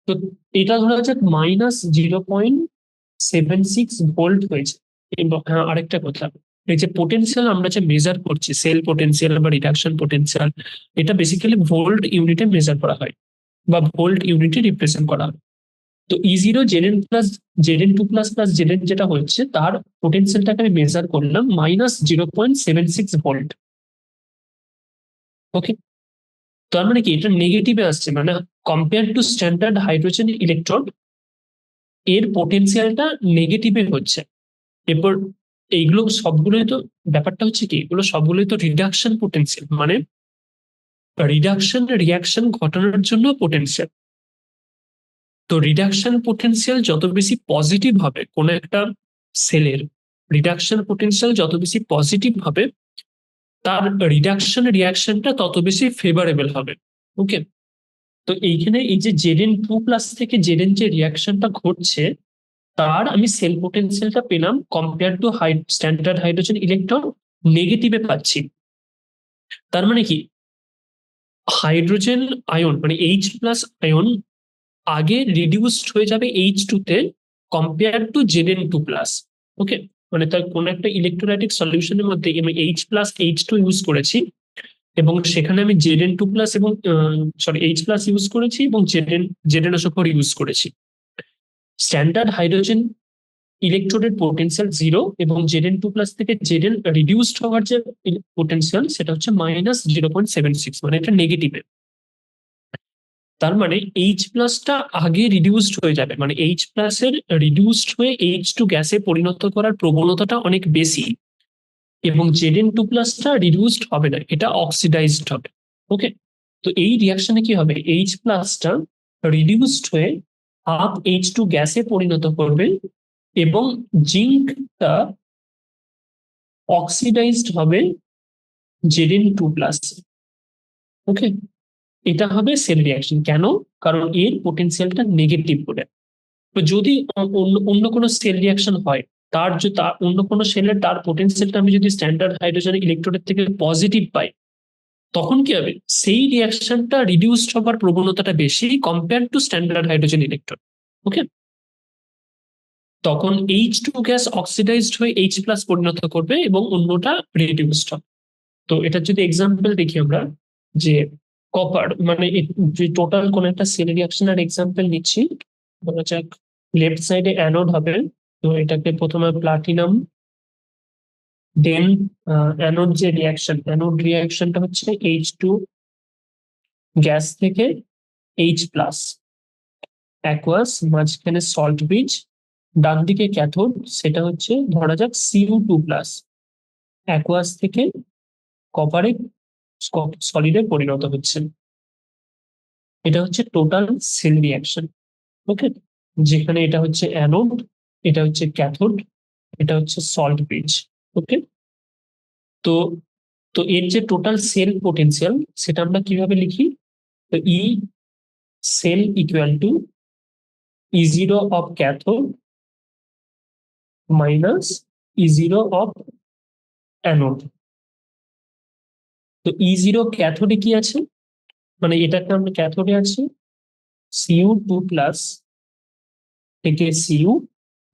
তো এটা ধরা যাক -0.76 ভোল্ট হয়েছে। এবং আরেকটা কথা, এই যে পোটেনশিয়াল আমরা যে মেজার করছি সেল পোটেনশিয়াল বা রিডাকশন পোটেনশিয়াল, এটা বেসিক্যালি ভোল্ট ইউনিটে মেজার করা হয় বা ভোল্ট ইউনিটে রিপ্রেজেন্ট করা হয়। তো E0 Zn2+ Zn যেটা হচ্ছে তার পোটেনশিয়ালটাকে আমি মেজার করলাম -0.76 ভোল্ট। ওকে, তার মানে কি এটা নেগেটিভে আসছে, মানে compare to standard hydrogen electrode এর পোটেনশিয়ালটা নেগেটিভে হচ্ছে। এরপর এইগুলো সবগুলোই তো, ব্যাপারটা হচ্ছে কি এগুলো সবগুলোই তো রিডাকশন পোটেনশিয়াল, মানে রিডাকশন রিয়াকশন ঘটানোর জন্য পোটেনশিয়াল। তো রিডাকশন পোটেনশিয়াল যত বেশি পজিটিভ হবে কোন একটা সেলের, রিডাকশন পোটেনশিয়াল যত বেশি পজিটিভ হবে, তার রিডাকশন রিয়াকশনটা তত বেশি ফেভারেবল হবে। ওকে, তো এইখানে এই যে Zn2+ থেকে Zn যে রিয়াকশনটা ঘটছে, তার আমি সেল পোটেনশিয়ালটা পেলাম compare to standard hydrogen electron নেগেটিভে পাচ্ছি। তার মানে কি হাইড্রোজেন আয়ন মানে H+ আয়ন আগে রিডিউসড হয়ে যাবে H2 তে কম্পেয়ার টু Zn2+। ওকে, মানে তার কোন একটা ইলেকট্রোলাইটিক সলিউশনের মধ্যে আমি H+H2 ইউজ করেছি এবং সেখানে আমি Zn2+ এবং H+ ইউজ করেছি এবং ZnSO4 ইউজ করেছি। স্ট্যান্ডার্ড হাইড্রোজেন ইলেকট্রোডের পোটেনশিয়াল 0 এবং Zn2+ থেকে Zn রিডিউসড হওয়ার যে পোটেনশিয়াল সেটা হচ্ছে -0.76, মানে এটা নেগেটিভে। তার মানে H+টা আগে রিডিউসড হয়ে যাবে, মানে H+ এর রিডিউসড হয়ে H2 গ্যাসে পরিণত করার প্রবণতাটা অনেক বেশি এবং Zn2+টা রিডিউসড হবে না, এটা অক্সিডাইজড হবে। ওকে, তো এই রিয়াকশনে কি হবে, H+টা রিডিউসড হয়ে হাফ H2 গ্যাসে পরিণত করবে এবং জিঙ্কটা অক্সিডাইজড হবে Zn2+। ওকে, এটা হবে সেল রিয়াকশন। কেন? কারণ এর পোটেনশিয়ালটা নেগেটিভ বলে। তো যদি অন্য কোনো সেল রিয়াকশন হয়, তার যে অন্য কোনো সেলের তার পোটেনশিয়ালটা আমি যদি স্ট্যান্ডার্ড হাইড্রোজেন ইলেকট্রোডের থেকে পজিটিভ পাই, তখন কি হবে, সেই রিয়াকশনটা রিডিউসড হবার প্রবণতাটা বেশি compare to standard hydrogen electrode. Okay, তখন H2 গ্যাস অক্সিডাইজড হয়ে H+ পরিণত করবে এবং অন্যটা রিডিউসড হবে। তো এটার যদি এক্সাম্পল দেখি আমরা, যে কপার, মানে যে টোটাল কোন একটা সেল রিয়াকশনের এক্সাম্পল নিচ্ছি, ধরা যাক লেফট সাইডে অ্যানোড হবে, তো এটাকে প্রথমে প্লাটিনাম, দেন অ্যানোড যে রিয়াকশন, অ্যানোড রিয়াকশনটা হচ্ছে H2 গ্যাস থেকে H+, অ্যাকুয়াস, মাঝখানে সল্ট ব্রিজ, ডান দিকে ক্যাথোড, সেটা হচ্ছে ধরা যাক Cu2+, অ্যাকুয়াস থেকে কপারে সলিডে পরিণত হচ্ছে। এটা হচ্ছে টোটাল সেল রিয়াকশন। ওকে, যেখানে এটা হচ্ছে অ্যানোড, এটা হচ্ছে ক্যাথোড, এটা হচ্ছে সল্ট ব্রিজ। ওকে, তো তো এর যে টোটাল সেল পোটেনশিয়াল সেটা আমরা কিভাবে লিখি, তো E cell equal to E0 of cathode minus E0 of anode. তো E0 ক্যাথোডে কি আছে, মানে এটাকে আমরা ক্যাথোডে আছে Cu2+ থেকে Cu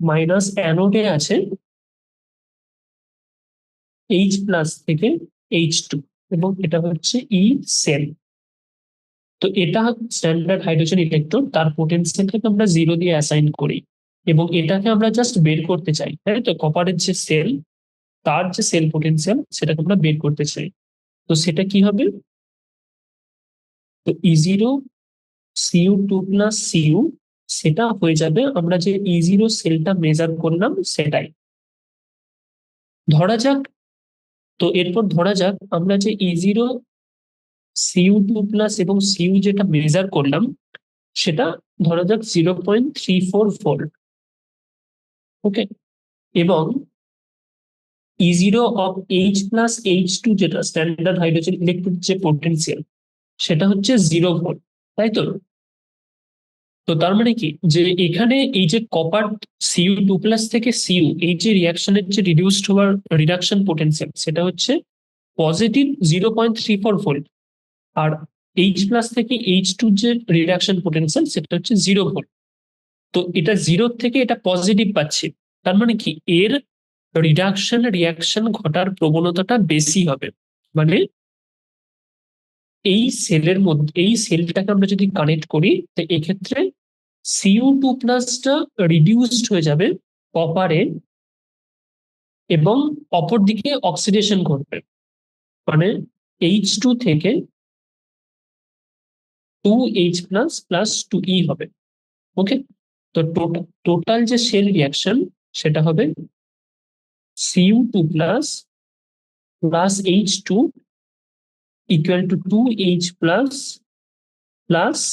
মাইনাস অ্যানোডে আছে H+ থেকে H2 এবং এটা হচ্ছে ই সেল। তো এটা স্ট্যান্ডার্ড হাইড্রোজেন ইলেকট্রোড, তার পোটেনশিয়ালটাকে আমরা 0 দিয়ে অ্যাসাইন করি এবং এটাকে আমরা জাস্ট বের করতে চাই, তাই তো, কপারের যে সেল তার যে সেল পোটেনশিয়াল সেটাকে আমরা বের করতে চাই। তো সেটা কি হবে, তো E0 Cu2+Cu সেটা হয়ে যাবে আমরা যে E0 সেলটা মেজার করলাম সেটাই। ধরা যাক, তো এরপর ধরা যাক আমরা যে E0 Cu2+ এবং Cu যেটা মেজার করলাম সেটা ধরা যাক 0.34 ভোল্ট। ওকে, এবং E0 অফ H+H2 যেটা স্ট্যান্ডার্ড হাইড্রোজেন ইলেকট্রোড যে পোটেনশিয়াল সেটা হচ্ছে 0 ভোল্ট, তাই তো। তো তার মানে কি, যে এখানে এই যে কপার Cu2+ থেকে Cu এই যে রিয়াকশনের যে রিডিউসড হওয়ার রিডাকশন পোটেনশিয়াল সেটা হচ্ছে পজিটিভ 0.34 ভোল্ট, আর H+ থেকে H2 যে রিডাকশন পোটেনশিয়াল সেটা হচ্ছে 0 ভোল্ট। তো এটা 0 থেকে এটা পজিটিভ পাচ্ছি, তার মানে কি এর রিডাকশন রিয়াকশন ঘটার প্রবণতাটা বেশি হবে। মানে এই সেলের মধ্যে, এই সেলটাকে আমরা যদি কানেক্ট করি, তো এক্ষেত্রে Cu2+টা রিডিউসড হয়ে যাবে কপারে এবং অপরদিকে অক্সিডেশন ঘটবে, মানে H2 থেকে 2H+ + 2E হবে। ওকে, তো টোটাল যে সেল রিয়াকশন সেটা হবে Cu2+ plus H2 equal to 2H+ plus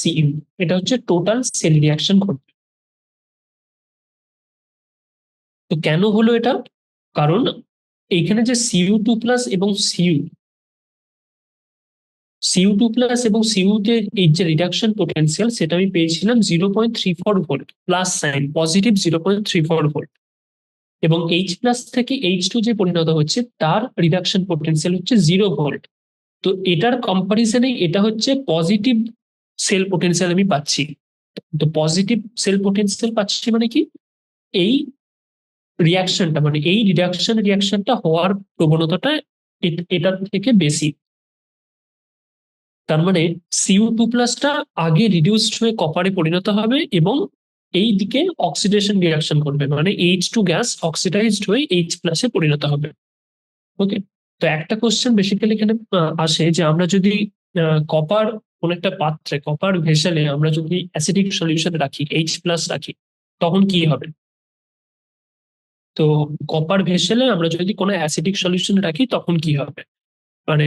Cu। এটা হচ্ছে টোটাল সেল রিয়াকশন ঘটবে। তো কেন হলো এটা, কারণ এইখানে যে Cu2+ এবং Cu2+ এবং Cu তে এই যে রিডাকশন পোটেনশিয়াল সেটা আমি পেয়েছিলাম 0.34 volt, plus sign positive 0.34 volt, এবং H+ থেকে H2 যে পরিণত হচ্ছে তার রিডাকশন পোটেনশিয়াল হচ্ছে 0 ভোল্ট। তো এটার কম্পারিজনে এটা হচ্ছে পজিটিভ সেল পোটেনশিয়াল আমি পাচ্ছি। তো পজিটিভ সেল পোটেনশিয়াল পাচ্ছি মানে কি, এই রিয়াকশনটা মানে এই রিয়াকশনটা হওয়ার প্রবণতাটা এটার থেকে বেশি। তার মানে Cu2+ আগে রিডিউসড হয়ে কপারে পরিণত হবে এবং এই দিকে অক্সিডেশন রিয়াকশন করবে, মানে H2 গ্যাস অক্সিডাইজড হয়ে H+ পরিণত হবে। ওকে, তো একটা কোশ্চেন বেসিক্যালি এখানে আসে যে আমরা যদি কপার কোন একটা পাত্রে, কপার ভেসেলে আমরা যদি অ্যাসিডিক সলিউশন রাখি, H+ রাখি, তখন কি হবে? তো কপার ভেসেলে আমরা যদি কোনো অ্যাসিডিক সলিউশন রাখি তখন কি হবে, মানে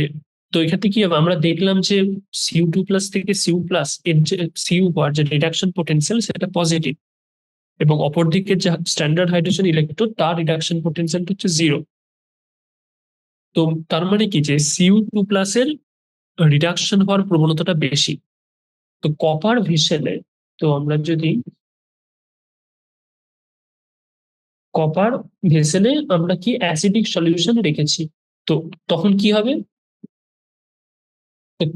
তো এক্ষেত্রে কি হবে? আমরা দেখলাম যে Cu2+ থেকে Cu+ এর যে Cu হওয়ার যে রিডাকশন পোটেনশিয়াল সেটা পজিটিভ, এবং অপরদিকে যে স্ট্যান্ডার্ড হাইড্রোজেন ইলেকট্রন তার রিডাকশন পোটেনশিয়াল হচ্ছে 0। তো তার মানে কি যে Cu2+ এর রিডাকশন হওয়ার প্রবণতাটা বেশি। তো কপার ভেসেলে, তো আমরা যদি কপার ভেসেলে আমরা কি অ্যাসিডিক সলিউশন রেখেছি, তো তখন কি হবে?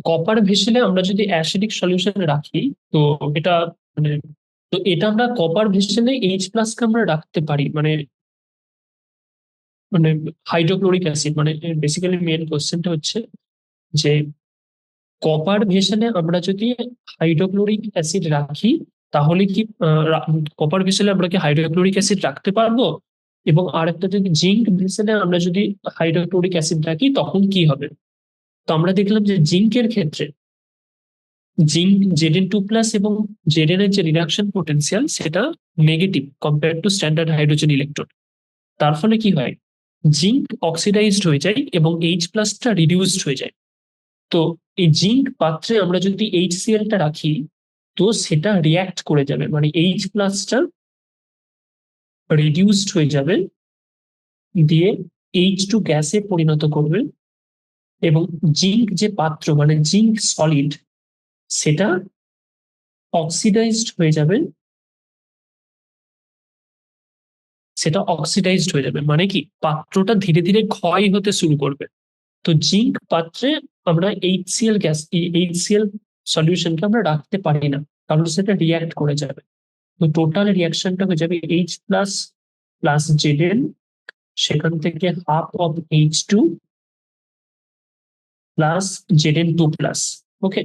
কপার ভেসেলে আমরা যদি অ্যাসিডিক সলিউশন রাখি, তো এটা মানে তো এটা আমরা কপার ভেসেলে H+ কে আমরা রাখতে পারি, মানে মানে হাইড্রোক্লোরিক অ্যাসিড, মানে বেসিক্যালি মেন কোশ্চেনটা হচ্ছে যে কপার ভেসেলে আমরা যদি হাইড্রোক্লোরিক অ্যাসিড রাখি তাহলে কি কপার ভেসেলে আমরা কি হাইড্রোক্লোরিক অ্যাসিড রাখতে পারবো, এবং আরেকটা যদি জিঙ্ক ভেসেলে আমরা যদি হাইড্রোক্লোরিক অ্যাসিড রাখি তখন কি হবে? তো আমরা দেখলাম যে জিঙ্কের ক্ষেত্রে জিঙ্ক Zn2+ এবং Zn এর যে রিডাকশন পোটেনশিয়াল সেটা negative compare to standard hydrogen electron. তার ফলে কি হয়? জিঙ্ক অক্সিডাইজড হয়ে যায় এবং H+টা রিডিউসড হয়ে যায়। তো এই জিঙ্ক পাত্রে আমরা যদি HCl-টা রাখি তো সেটা রিয়াক্ট করে যাবে, মানে H+টা রিডিউসড হয়ে যাবে, দিয়ে H2 গ্যাসে পরিণত করবে, এবং জিঙ্ক যে পাত্র মানে জিঙ্ক সলিড সেটা অক্সিডাইজড হয়ে যাবে, মানে কি পাত্রটা ধীরে ধীরে ক্ষয় হতে শুরু করবে। তো জিঙ্ক পাত্রে আমরা HCl গ্যাস, HCl সলিউশনকে আমরা রাখতে পারি না, কারণ সেটা রিয়াক্ট করে যাবে। তো টোটাল রিয়াকশনটা হয়ে যাবে H+ প্লাস Zn, সেখান থেকে half of H2 plus Zn2+। ওকে,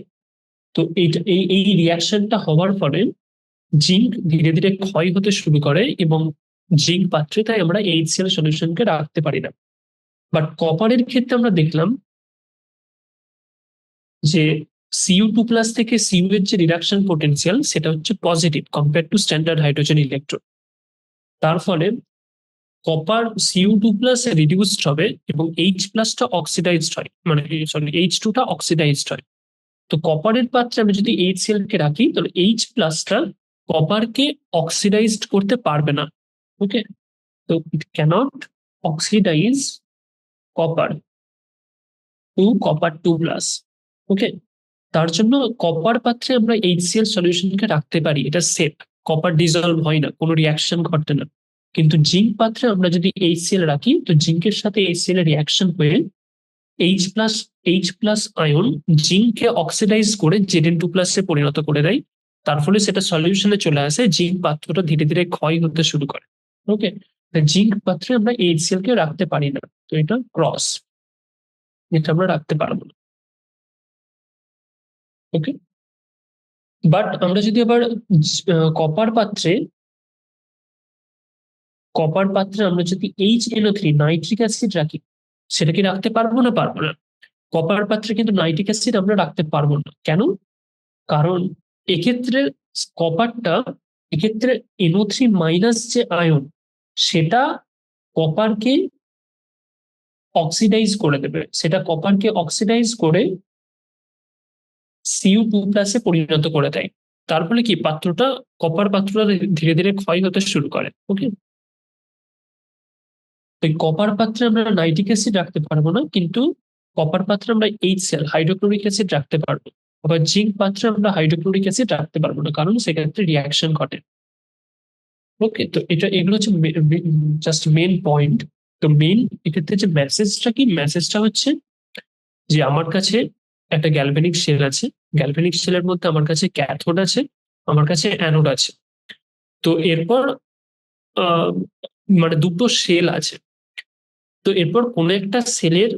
তো এই রিয়াকশনটা হওয়ার পরে জিঙ্ক ধীরে ধীরে ক্ষয় হতে শুরু করে এবং জিঙ্ক পাত্রে তাই আমরা HCl সলিউশনকে রাখতে পারি না। বাট কপারের ক্ষেত্রে আমরা দেখলাম যে Cu2+ থেকে Cu এর যে রিডাকশন পোটেনশিয়াল সেটা হচ্ছে positive compare to standard hydrogen electron. তার ফলে কপার Cu2+ রিডিউসড হবে এবং H+টা অক্সিডাইজড হয়, মানে সরি H2টা অক্সিডাইজড হয়। তো কপারের পাত্রে আমি যদি HCl কে রাখি তাহলে H+টা কপারকে অক্সিডাইজড করতে পারবে না। ওকে, তো it cannot oxidise copper to copper 2+। Okay, তার জন্য কপার পাত্রে আমরা HCl সলিউশনকে রাখতে পারি, এটা সেফ, কপার ডিজলভ হয় না, কোনো রিয়াকশন ঘটে না। কিন্তু জিঙ্ক পাত্রে আমরা যদি HCl রাখি তো জিঙ্কের সাথে HCl এর রিয়াকশন হয়ে H+ আয়ন জিঙ্ককে অক্সিডাইজ করে Zn2+ এ পরিণত করে দেয়। তার ফলে সেটা সলিউশনে চলে আসে, জিঙ্ক পাত্রটা ধীরে ধীরে ক্ষয় হতে শুরু করে। ওকে, জিঙ্ক পাত্রে আমরা HCl কে রাখতে পারি না, তো এটা ক্রস, এটা আমরা রাখতে পারবো না। ওকে, বাট আমরা যদি আবার কপার পাত্রে আমরা যদি HNO3 নাইট্রিক অ্যাসিড রাখি, সেটা কি রাখতে পারবো না? পারবো না। কপার পাত্রে কিন্তু নাইট্রিক অ্যাসিড আমরা রাখতে পারবো না, কেন? কারণ এক্ষেত্রে কপারটা, এক্ষেত্রে NO3- যে আয়ন সেটা কপারকে অক্সিডাইজ করে দেবে, সেটা কপারকে অক্সিডাইজ করে Cu2+ এ পরিণত করে দেয়। তার ফলে কি পাত্রটা, কপার পাত্রটা ধীরে ধীরে ক্ষয় হতে শুরু করে। ওকে, তো কপার পাত্রে আমরা নাইট্রিক অ্যাসিড রাখতে পারবো না, কিন্তু কপার পাত্রে আমরা HCl হাইড্রোক্লোরিক অ্যাসিড রাখতে পারবো। আবার জিঙ্ক পাত্রে আমরা হাইড্রোক্লোরিক অ্যাসিড রাখতে পারবো না, কারণ সেক্ষেত্রে রিয়াকশন ঘটে। ওকে, তো এগুলো হচ্ছে জাস্ট মেন পয়েন্ট। তো মেন এক্ষেত্রে যে মেসেজটা কি, মেসেজটা হচ্ছে যে আমার কাছে একটা গ্যালভেনিক শেল আছে, গ্যালভেনিক শেলের মধ্যে আমার কাছে ক্যাথোড আছে, আমার কাছে অ্যানোড আছে। তো এরপর মানে দুটো সেল আছে। তো এরপর কোন একটা সেলের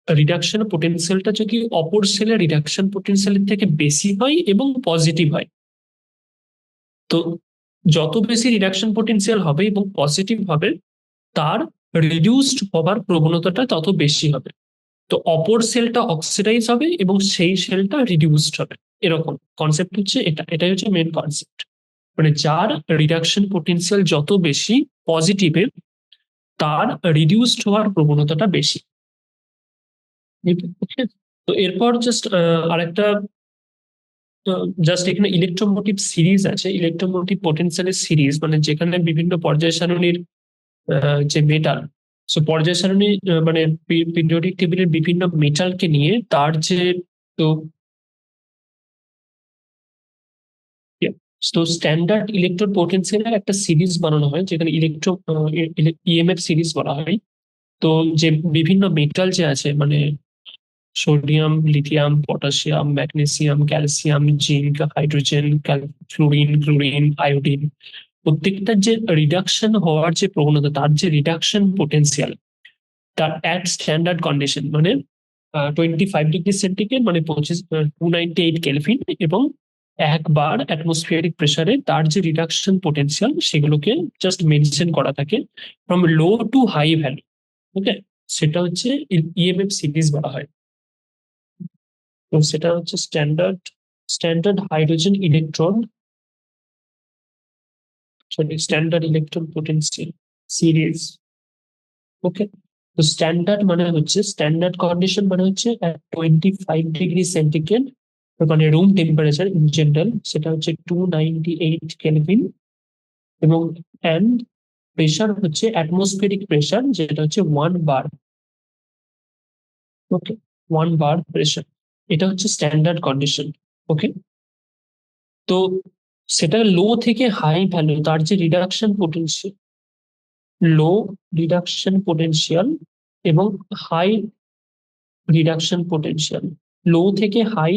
রিডাকশন পোটেনশিয়ালটা যদি অপর সেলের রিডাকশন পোটেনশিয়ালের থেকে বেশি হয় এবং পজিটিভ হয়, তো যত বেশি রিডাকশন পোটেনশিয়াল হবে এবং পজিটিভ হবে, তার রিডিউসড হবার প্রবণতাটা তত বেশি হবে। তো অপর সেলটা অক্সিডাইজ হবে এবং সেই সেলটা রিডিউসড হবে। এরকম কনসেপ্ট হচ্ছে এটাই হচ্ছে মেন কনসেপ্ট। মানে যার রিডাকশন পোটেনশিয়াল যত বেশি পজিটিভে, তার রিডিউসড হওয়ার প্রবণতাটা বেশি। তো এরপর জাস্ট আরেকটা, জাস্ট এখানে ইলেকট্রোমোটিভ সিরিজ আছে, ইলেকট্রোমোটিভ পোটেনশিয়ালের সিরিজ, মানে যেখানে বিভিন্ন পর্যায় সারণীর যে মেটাল, সো পর্যায় সারণী মানে পিরিয়ডিক টেবিলের বিভিন্ন মেটালকে নিয়ে তার যে, তো তো স্ট্যান্ডার্ড ইলেকট্রন পোটেনশিয়ালের একটা সিরিজ বানানো হয়, যেখানে ইএমএফ সিরিজ বলা হয়। তো যে বিভিন্ন মেটাল যে আছে, মানে sodium, lithium, potassium, magnesium, calcium, zinc, hydrogen, fluorine, chlorine, iodine, প্রত্যেকটা যে রিডাকশন হওয়ার যে প্রবণতা, তার যে রিডাকশন পোটেনশিয়াল, তার অ্যাট স্ট্যান্ডার্ড কন্ডিশন, মানে 25 ডিগ্রি সেন্টিগ্রেড, মানে 298 কেলভিন, এবং একবার অ্যাটমসফিয়ারিক প্রেসারে তার যে রিডাকশন পোটেনশিয়াল, সেগুলোকে জাস্ট মেনশন করা থাকে from low to high value. Okay, সেটা হচ্ছে ইএমএফ সিরিজ বলা হয়। তো সেটা হচ্ছে standard hydrogen electron, sorry, standard electron potential series. Okay, তো স্ট্যান্ডার্ড মানে হচ্ছে, স্ট্যান্ডার্ড কন্ডিশন মানে হচ্ছে 25 ডিগ্রি সেন্টিগ্রেড, মানে রুম টেম্পারেচার ইন জেনারেল, সেটা হচ্ছে 298 কেলভিন, এবং অ্যান্ড প্রেশার হচ্ছে অ্যাটমসফিয়ারিক প্রেশার, যেটা হচ্ছে 1 বার। ওকে, 1 বার প্রেশার, এটা হচ্ছে স্ট্যান্ডার্ড কন্ডিশন। ওকে, তো সেটা লো থেকে হাই ভ্যালু, তার যে রিডাকশন পোটেনশিয়াল, লো রিডাকশন পোটেনশিয়াল এবং হাই রিডাকশন পোটেনশিয়াল, লো থেকে হাই,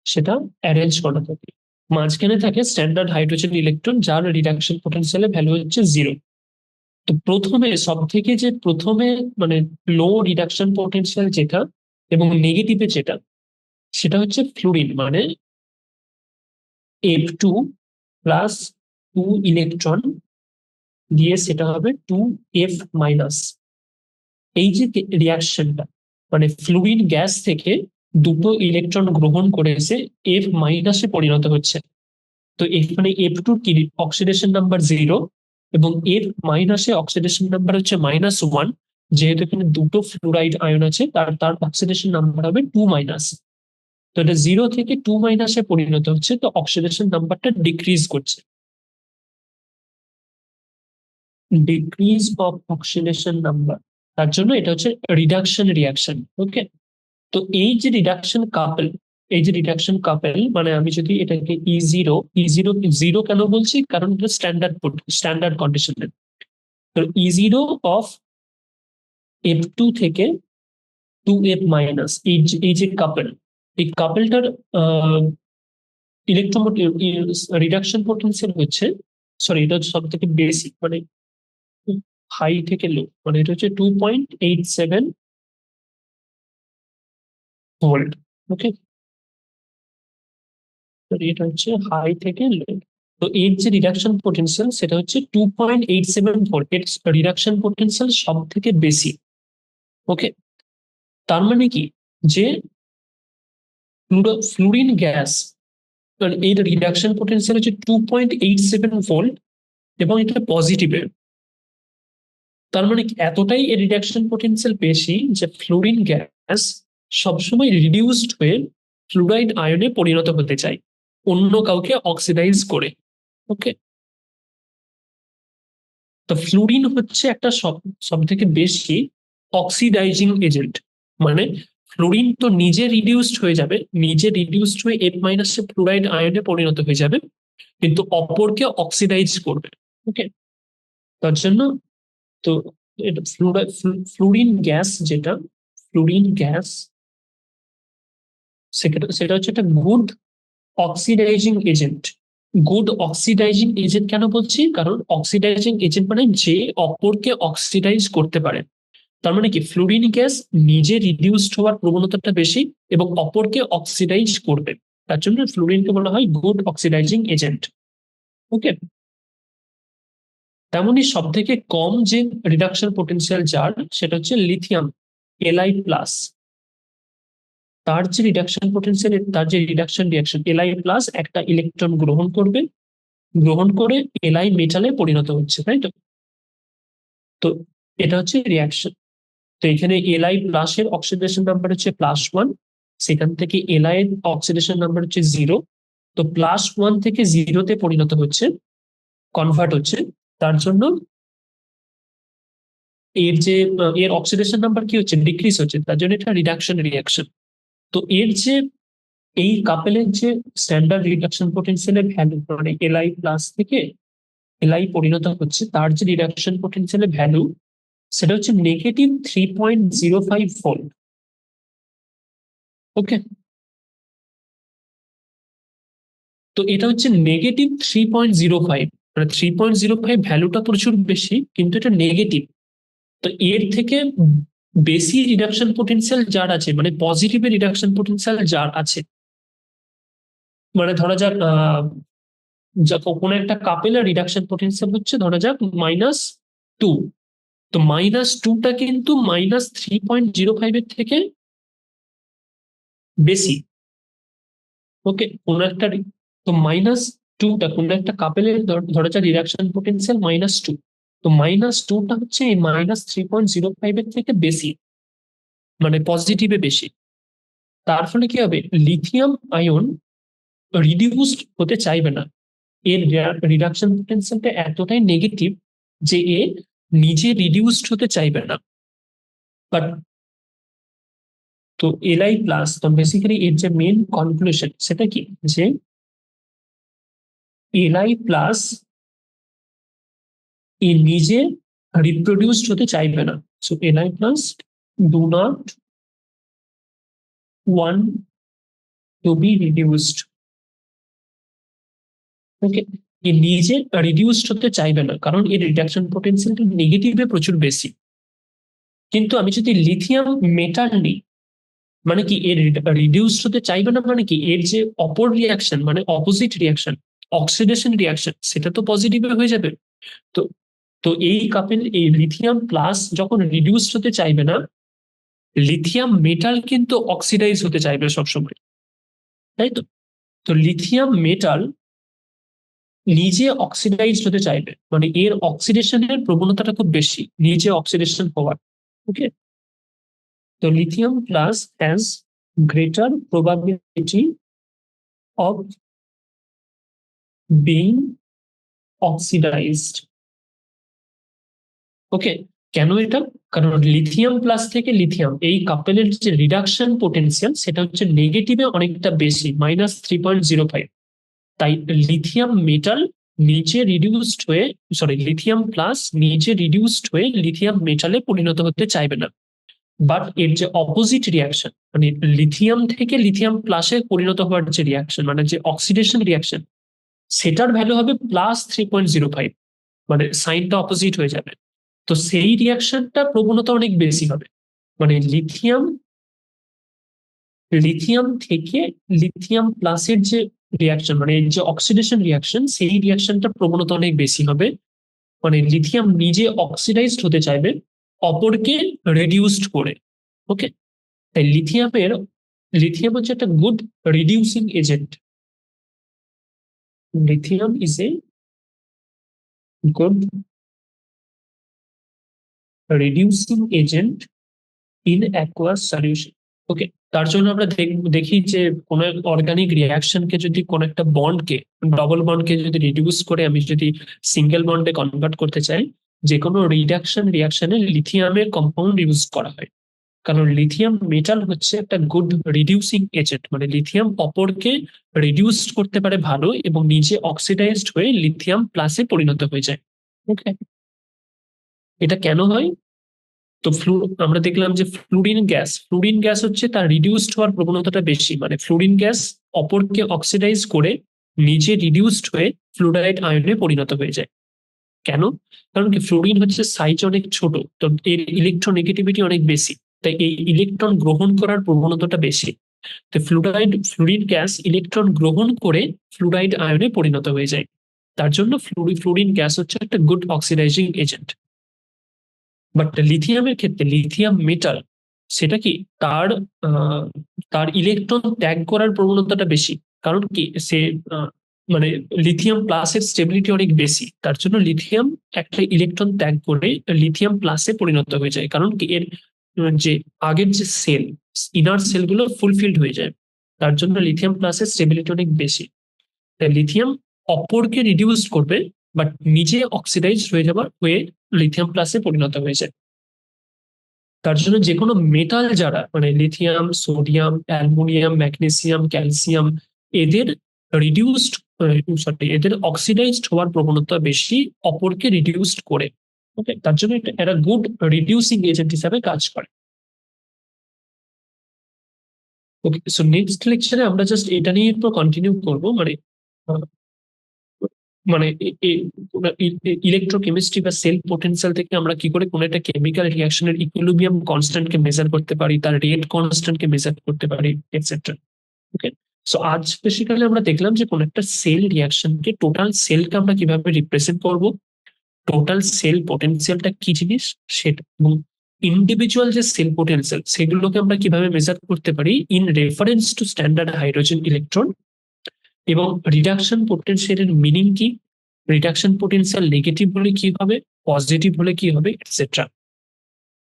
সেটা অ্যারেঞ্জ করা থাকে। মাঝখানে থাকে স্ট্যান্ডার্ড হাইড্রোজেন ইলেকট্রন, যার রিডাকশন পোটেনশিয়ালের ভ্যালু হচ্ছে 0। তো প্রথমে সব থেকে যে প্রথমে, মানে লো রিডাকশন পোটেনশিয়াল যেটা এবং নেগেটিভে যেটা, সেটা হচ্ছে ফ্লুরিন, মানে F2 + 2 ইলেকট্রন দিয়ে সেটা হবে 2F-। এই যে রিয়াকশনটা, মানে ফ্লুরিন গ্যাস থেকে দুটো ইলেকট্রন গ্রহণ করে এসে F- পরিণত হচ্ছে। তো এখানে F2 কি অক্সিডেশন নাম্বার 0, এবং F- অক্সিডেশন নাম্বার হচ্ছে -1। যেহেতু এখানে দুটো ফ্লুরাইড আয়ন আছে, তার তার অক্সিডেশন নাম্বার হবে 2-। তো এটা 0 থেকে 2- পরিণত হচ্ছে, তো অক্সিডেশন নাম্বারটা ডিক্রিজ করছে, ডিক্রিজ অফ অক্সিডেশন নাম্বার। তার জন্য এটা হচ্ছে রিডাকশন রিয়াকশন। ওকে, তো এই যে রিডাকশন কাপল, এই যে রিডাকশন কাপল, মানে আমি যদি এটাকে ই জিরো কেন বলছি, কারণ এটা স্ট্যান্ডার্ড কন্ডিশনের। তো ই জিরো F2 থেকে 2F-, এই যে কাপল, এই কাপলটার ইলেকট্রোমোটিভ রিডাকশন পোটেনশিয়াল হচ্ছে, সরি, এটা সব থেকে বেসিক, মানে হাই থেকে লো, মানে এটা হচ্ছে 2.87 ভোল্ট। ওকে, এটা হচ্ছে হাই থেকে লো। তো এর যে রিডাকশন পোটেনশিয়াল, সেটা হচ্ছে 2.87 ভোল্ট, এর রিডাকশন পোটেনশিয়াল সব থেকে বেশি। ওকে, তার মানে কি, যে ফ্লুরিন গ্যাস, এর রিডাকশন পোটেনশিয়াল হচ্ছে 2.87 ভোল্ট, এবং এটা পজিটিভের। তার মানে এতটাই এর রিডাকশন পোটেনশিয়াল বেশি যে ফ্লুরিন গ্যাস সবসময় রিডিউসড হয়ে ফ্লুরাইড আয়নে পরিণত হতে চায় অন্য কাউকে অক্সিডাইজ করে। ওকে, তো ফ্লুরিন হচ্ছে একটা সব থেকে বেশি অক্সিডাইজিং এজেন্ট। মানে ফ্লুরিন তো নিজে রিডিউসড হয়ে যাবে, নিজে রিডিউসড হয়ে F- ফ্লুরাইড আয়নে পরিণত হয়ে যাবে, কিন্তু অপরকে অক্সিডাইজ করবে। ওকে, তার জন্য, তো ফ্লুরিন গ্যাস যেটা, ফ্লুরিন গ্যাস, সেটা হচ্ছে একটা good oxidising agent. Good oxidising agent কেন বলছি? কারণ অক্সিডাইজিং এজেন্ট মানে যে অপরকে অক্সিডাইজ করতে পারে। তার মানে কি ফ্লুরিন গ্যাস নিজে রিডিউসড হওয়ার প্রবণতাটা বেশি এবং অপরকে অক্সিডাইজ করবে, তার জন্য ফ্লুরিনকে বলা হয় গুড অক্সিডাইজিং এজেন্ট। ওকে, তেমনই সব থেকে কম যে রিডাকশন পোটেনশিয়াল যার, সেটা হচ্ছে লিথিয়াম Li+। তার যে রিডাকশন পোটেনশিয়াল, তার যে রিডাকশন রিয়াকশন Li+ একটা ইলেকট্রন গ্রহণ করবে, গ্রহণ করে Li মেটালে পরিণত হচ্ছে, তাই তো? তো এটা হচ্ছে রিয়াকশন। তো এখানে Li+ এর অক্সিডেশন নাম্বার হচ্ছে +1, সেখান থেকে Li এর অক্সিডেশন নাম্বার হচ্ছে 0। তো +1 থেকে 0-তে পরিণত হচ্ছে, কনভার্ট হচ্ছে। তার জন্য এর অক্সিডেশন নাম্বার কি হচ্ছে, ডিক্রিজ হচ্ছে, তার জন্য এটা রিডাকশন রিয়াকশন। তো এর যে এই কাপেলের যে স্ট্যান্ডার্ড রিডাকশন পোটেনশিয়ালের ভ্যালু, মানে Li+ থেকে Li পরিণত হচ্ছে, তার যে রিডাকশন পোটেনশিয়ালের ভ্যালু, সেটা হচ্ছে -3.05 ভোল্ট। ওকে, তো এটা হচ্ছে -3.05, মানে 3.05 ভ্যালুটা প্রচুর বেশি, কিন্তু এটা নেগেটিভ। তো এর থেকে বেশি রিডাকশন পোটেনশিয়াল যার আছে, মানে পজিটিভ রিডাকশন পোটেনশিয়াল যার আছে, মানে ধরা যাক কোনো একটা কাপেলের রিডাকশন পোটেনশিয়াল হচ্ছে ধরা যাক -2। তো -2টা কিন্তু -3.05 থেকে বেশি। ওকে, কোন একটা তো -2টা কোন একটা কাপেলের ধরা যাক রিডাকশন পোটেনশিয়াল -2। তো -2টা হচ্ছে এই -3.05 থেকে বেশি, মানে পজিটিভে বেশি। তার ফলে কি হবে, লিথিয়াম আয়ন রিডিউসড হতে চাইবে না। এর রিডাকশন পোটেনশিয়ালটা এতটাই নেগেটিভ যে এ নিজে রিডিউসড হতে চাইবে না। বাট তো Li+, তো বেসিক্যালি এর যে মেন কনক্লুশন সেটা কি, যে Li+ এ নিজে রিপ্রোডিউসড হতে চাইবে না। So Li+ do not want to be reduced. Okay, এ নিজে রিডিউসড হতে চাইবে না, কারণ এর রিডাকশন পোটেনশিয়ালটা নেগেটিভে প্রচুর বেশি। কিন্তু আমি যদি লিথিয়াম মেটাল নিই, মানে কি এর রিডিউসড হতে চাইবে না, মানে কি এর যে অপর রিয়াকশন, মানে অপোজিট রিয়াকশন, অক্সিডেশন রিয়াকশন, সেটা তো পজিটিভে হয়ে যাবে। তো তো এই কাপেল, এই লিথিয়াম প্লাস যখন রিডিউসড হতে চাইবে না, লিথিয়াম মেটাল কিন্তু অক্সিডাইজ হতে চাইবে সবসময়, তাই তো? তো লিথিয়াম মেটাল নিজে অক্সিডাইজড হতে চাইবে, মানে এর অক্সিডেশনের প্রবণতাটা খুব বেশি, নিজে অক্সিডেশন হওয়ার। ওকে, তো lithium plus has greater probability of being oxidised. Okay, কেন এটা? কারণ লিথিয়াম প্লাস থেকে লিথিয়াম, এই কাপেলের যে রিডাকশন পোটেনশিয়াল সেটা হচ্ছে নেগেটিভে অনেকটা বেশি, -3.05। তাই লিথিয়াম মেটাল নিচে রিডিউসড হয়ে, সরি লিথিয়াম প্লাস নিচে রিডিউসড হয়ে লিথিয়াম মেটালে পরিণত হতে চাইবে না। বাট এর যে অপোজিট রিয়াকশন, মানে লিথিয়াম থেকে লিথিয়াম প্লাসে পরিণত হওয়ার যে রিয়াকশন, মানে যে অক্সিডেশন রিয়াকশন, সেটার ভ্যালু হবে +3.05, মানে সাইনটা অপোজিট হয়ে যাবে। তো সেই রিয়াকশনটা প্রবণতা অনেক বেশি হবে, মানে লিথিয়াম লিথিয়াম থেকে লিথিয়াম প্লাসের যে রিয়াকশন, মানে যে অক্সিডেশন রিয়াকশন, সেই রিয়াকশনটা প্রবণতা অনেক বেশি হবে। মানে লিথিয়াম নিজে অক্সিডাইজড হতে চাইবে অপরকে রিডিউসড করে। ওকে, তাই লিথিয়াম হচ্ছে একটা good reducing agent. Lithium is a good reducing agent in aqueous solution. Okay, তার জন্য আমরা দেখি যে কোনো অর্গানিক রিয়াকশনকে যদি কোনো একটা বন্ডকে, ডবল বন্ডকে যদি রিডিউস করে আমি যদি সিঙ্গেল বন্ডে কনভার্ট করতে চাই, যে কোনো রিয়াকশনে লিথিয়ামের কম্পাউন্ড ইউজ করা হয়। কারণ লিথিয়াম মেটাল হচ্ছে একটা গুড রিডিউসিং এজেন্ট, মানে লিথিয়াম অপরকে রিডিউস করতে পারে ভালো এবং নিজে অক্সিডাইজড হয়ে লিথিয়াম প্লাসে পরিণত হয়ে যায়। ওকে, এটা কেন হয়? তো আমরা দেখলাম যে ফ্লুরিন গ্যাস হচ্ছে তার রিডিউসড হওয়ার প্রবণতাটা বেশি, মানে ফ্লুরিন গ্যাস অপরকে অক্সিডাইজ করে নিজে রিডিউসড হয়ে ফ্লুরাইড আয়নে পরিণত হয়ে যায়। কেন? কারণ কি ফ্লোরিন হচ্ছে সাইজ অনেক ছোট, তো এর ইলেকট্রোনেগেটিভিটি অনেক বেশি, তাই এই ইলেকট্রন গ্রহণ করার প্রবণতাটা বেশি। তো ফ্লুরিন গ্যাস ইলেকট্রন গ্রহণ করে ফ্লুরাইড আয়নে পরিণত হয়ে যায়। তার জন্য ফ্লুরিন গ্যাস হচ্ছে একটা গুড অক্সিডাইজিং এজেন্ট। বাট লিথিয়ামের ক্ষেত্রে লিথিয়াম মেটাল, সেটা কি তার তার ইলেকট্রন ত্যাগ করার প্রবণতাটা বেশি। কারণ কি সে মানে লিথিয়াম প্লাসের স্টেবিলিটি অনেক বেশি, তার জন্য লিথিয়াম একটা ইলেকট্রন ত্যাগ করে লিথিয়াম প্লাসে পরিণত হয়ে যায়। কারণ কি এর যে আগের যে সেল, ইনার সেলগুলো ফুলফিলড হয়ে যায়, তার জন্য লিথিয়াম প্লাসের স্টেবিলিটি অনেক বেশি। তাই লিথিয়াম অপরকে রিডিউস করবে, বাট নিজে অক্সিডাইজ হয়ে যাবার হয়ে লিথিয়াম প্লাসে পরিণত হয়ে যায়। তার জন্য যে কোনো মেটাল যারা মানে lithium, sodium, aluminium, magnesium, calcium, এদের রিডিউসড এদের অক্সিডাইজড হওয়ার প্রবণতা বেশি অপরকে রিডিউসড করে। ওকে, তার জন্য এটা গুড রিডিউসিং এজেন্ট হিসাবে কাজ করে। ওকে, সো নেক্সট লেকচারে আমরা জাস্ট এটা নিয়ে একটু কন্টিনিউ করবো, মানে মানে ইলেকট্রোকেমিস্ট্রি বা সেল পোটেনশিয়াল থেকে আমরা কি করে কোন একটা কেমিক্যাল রিঅ্যাকশনের ইকুইলিব্রিয়াম কনস্ট্যান্ট কে মেজার করতে পারি, তার রেট কনস্ট্যান্ট কে মেজার করতে পারি, এটসেট্রা। ওকে, সো আজ বেসিক্যালি আমরা দেখলাম যে কোন একটা সেল রিঅ্যাকশনকে, টোটাল সেলকে আমরা কিভাবে রিপ্রেজেন্ট করব, টোটাল সেল পোটেনশিয়ালটা কি জিনিস সেটা, এবং ইন্ডিভিজুয়াল যে সেল পোটেনশিয়াল সেগুলোকে আমরা কিভাবে মেজার করতে পারি in reference to standard hydrogen electron, এবং রিডাকশন পোটেনশিয়ালের মিনিং কি, রিডাকশন পোটেনশিয়াল নেগেটিভ হলে কি হবে, পজিটিভ হলে কি হবে, এটসেট্রা।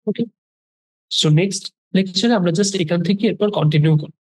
ওকে, সো নেক্সট লেকচারে আমরা জাস্ট এখান থেকে এরপর কন্টিনিউ করব।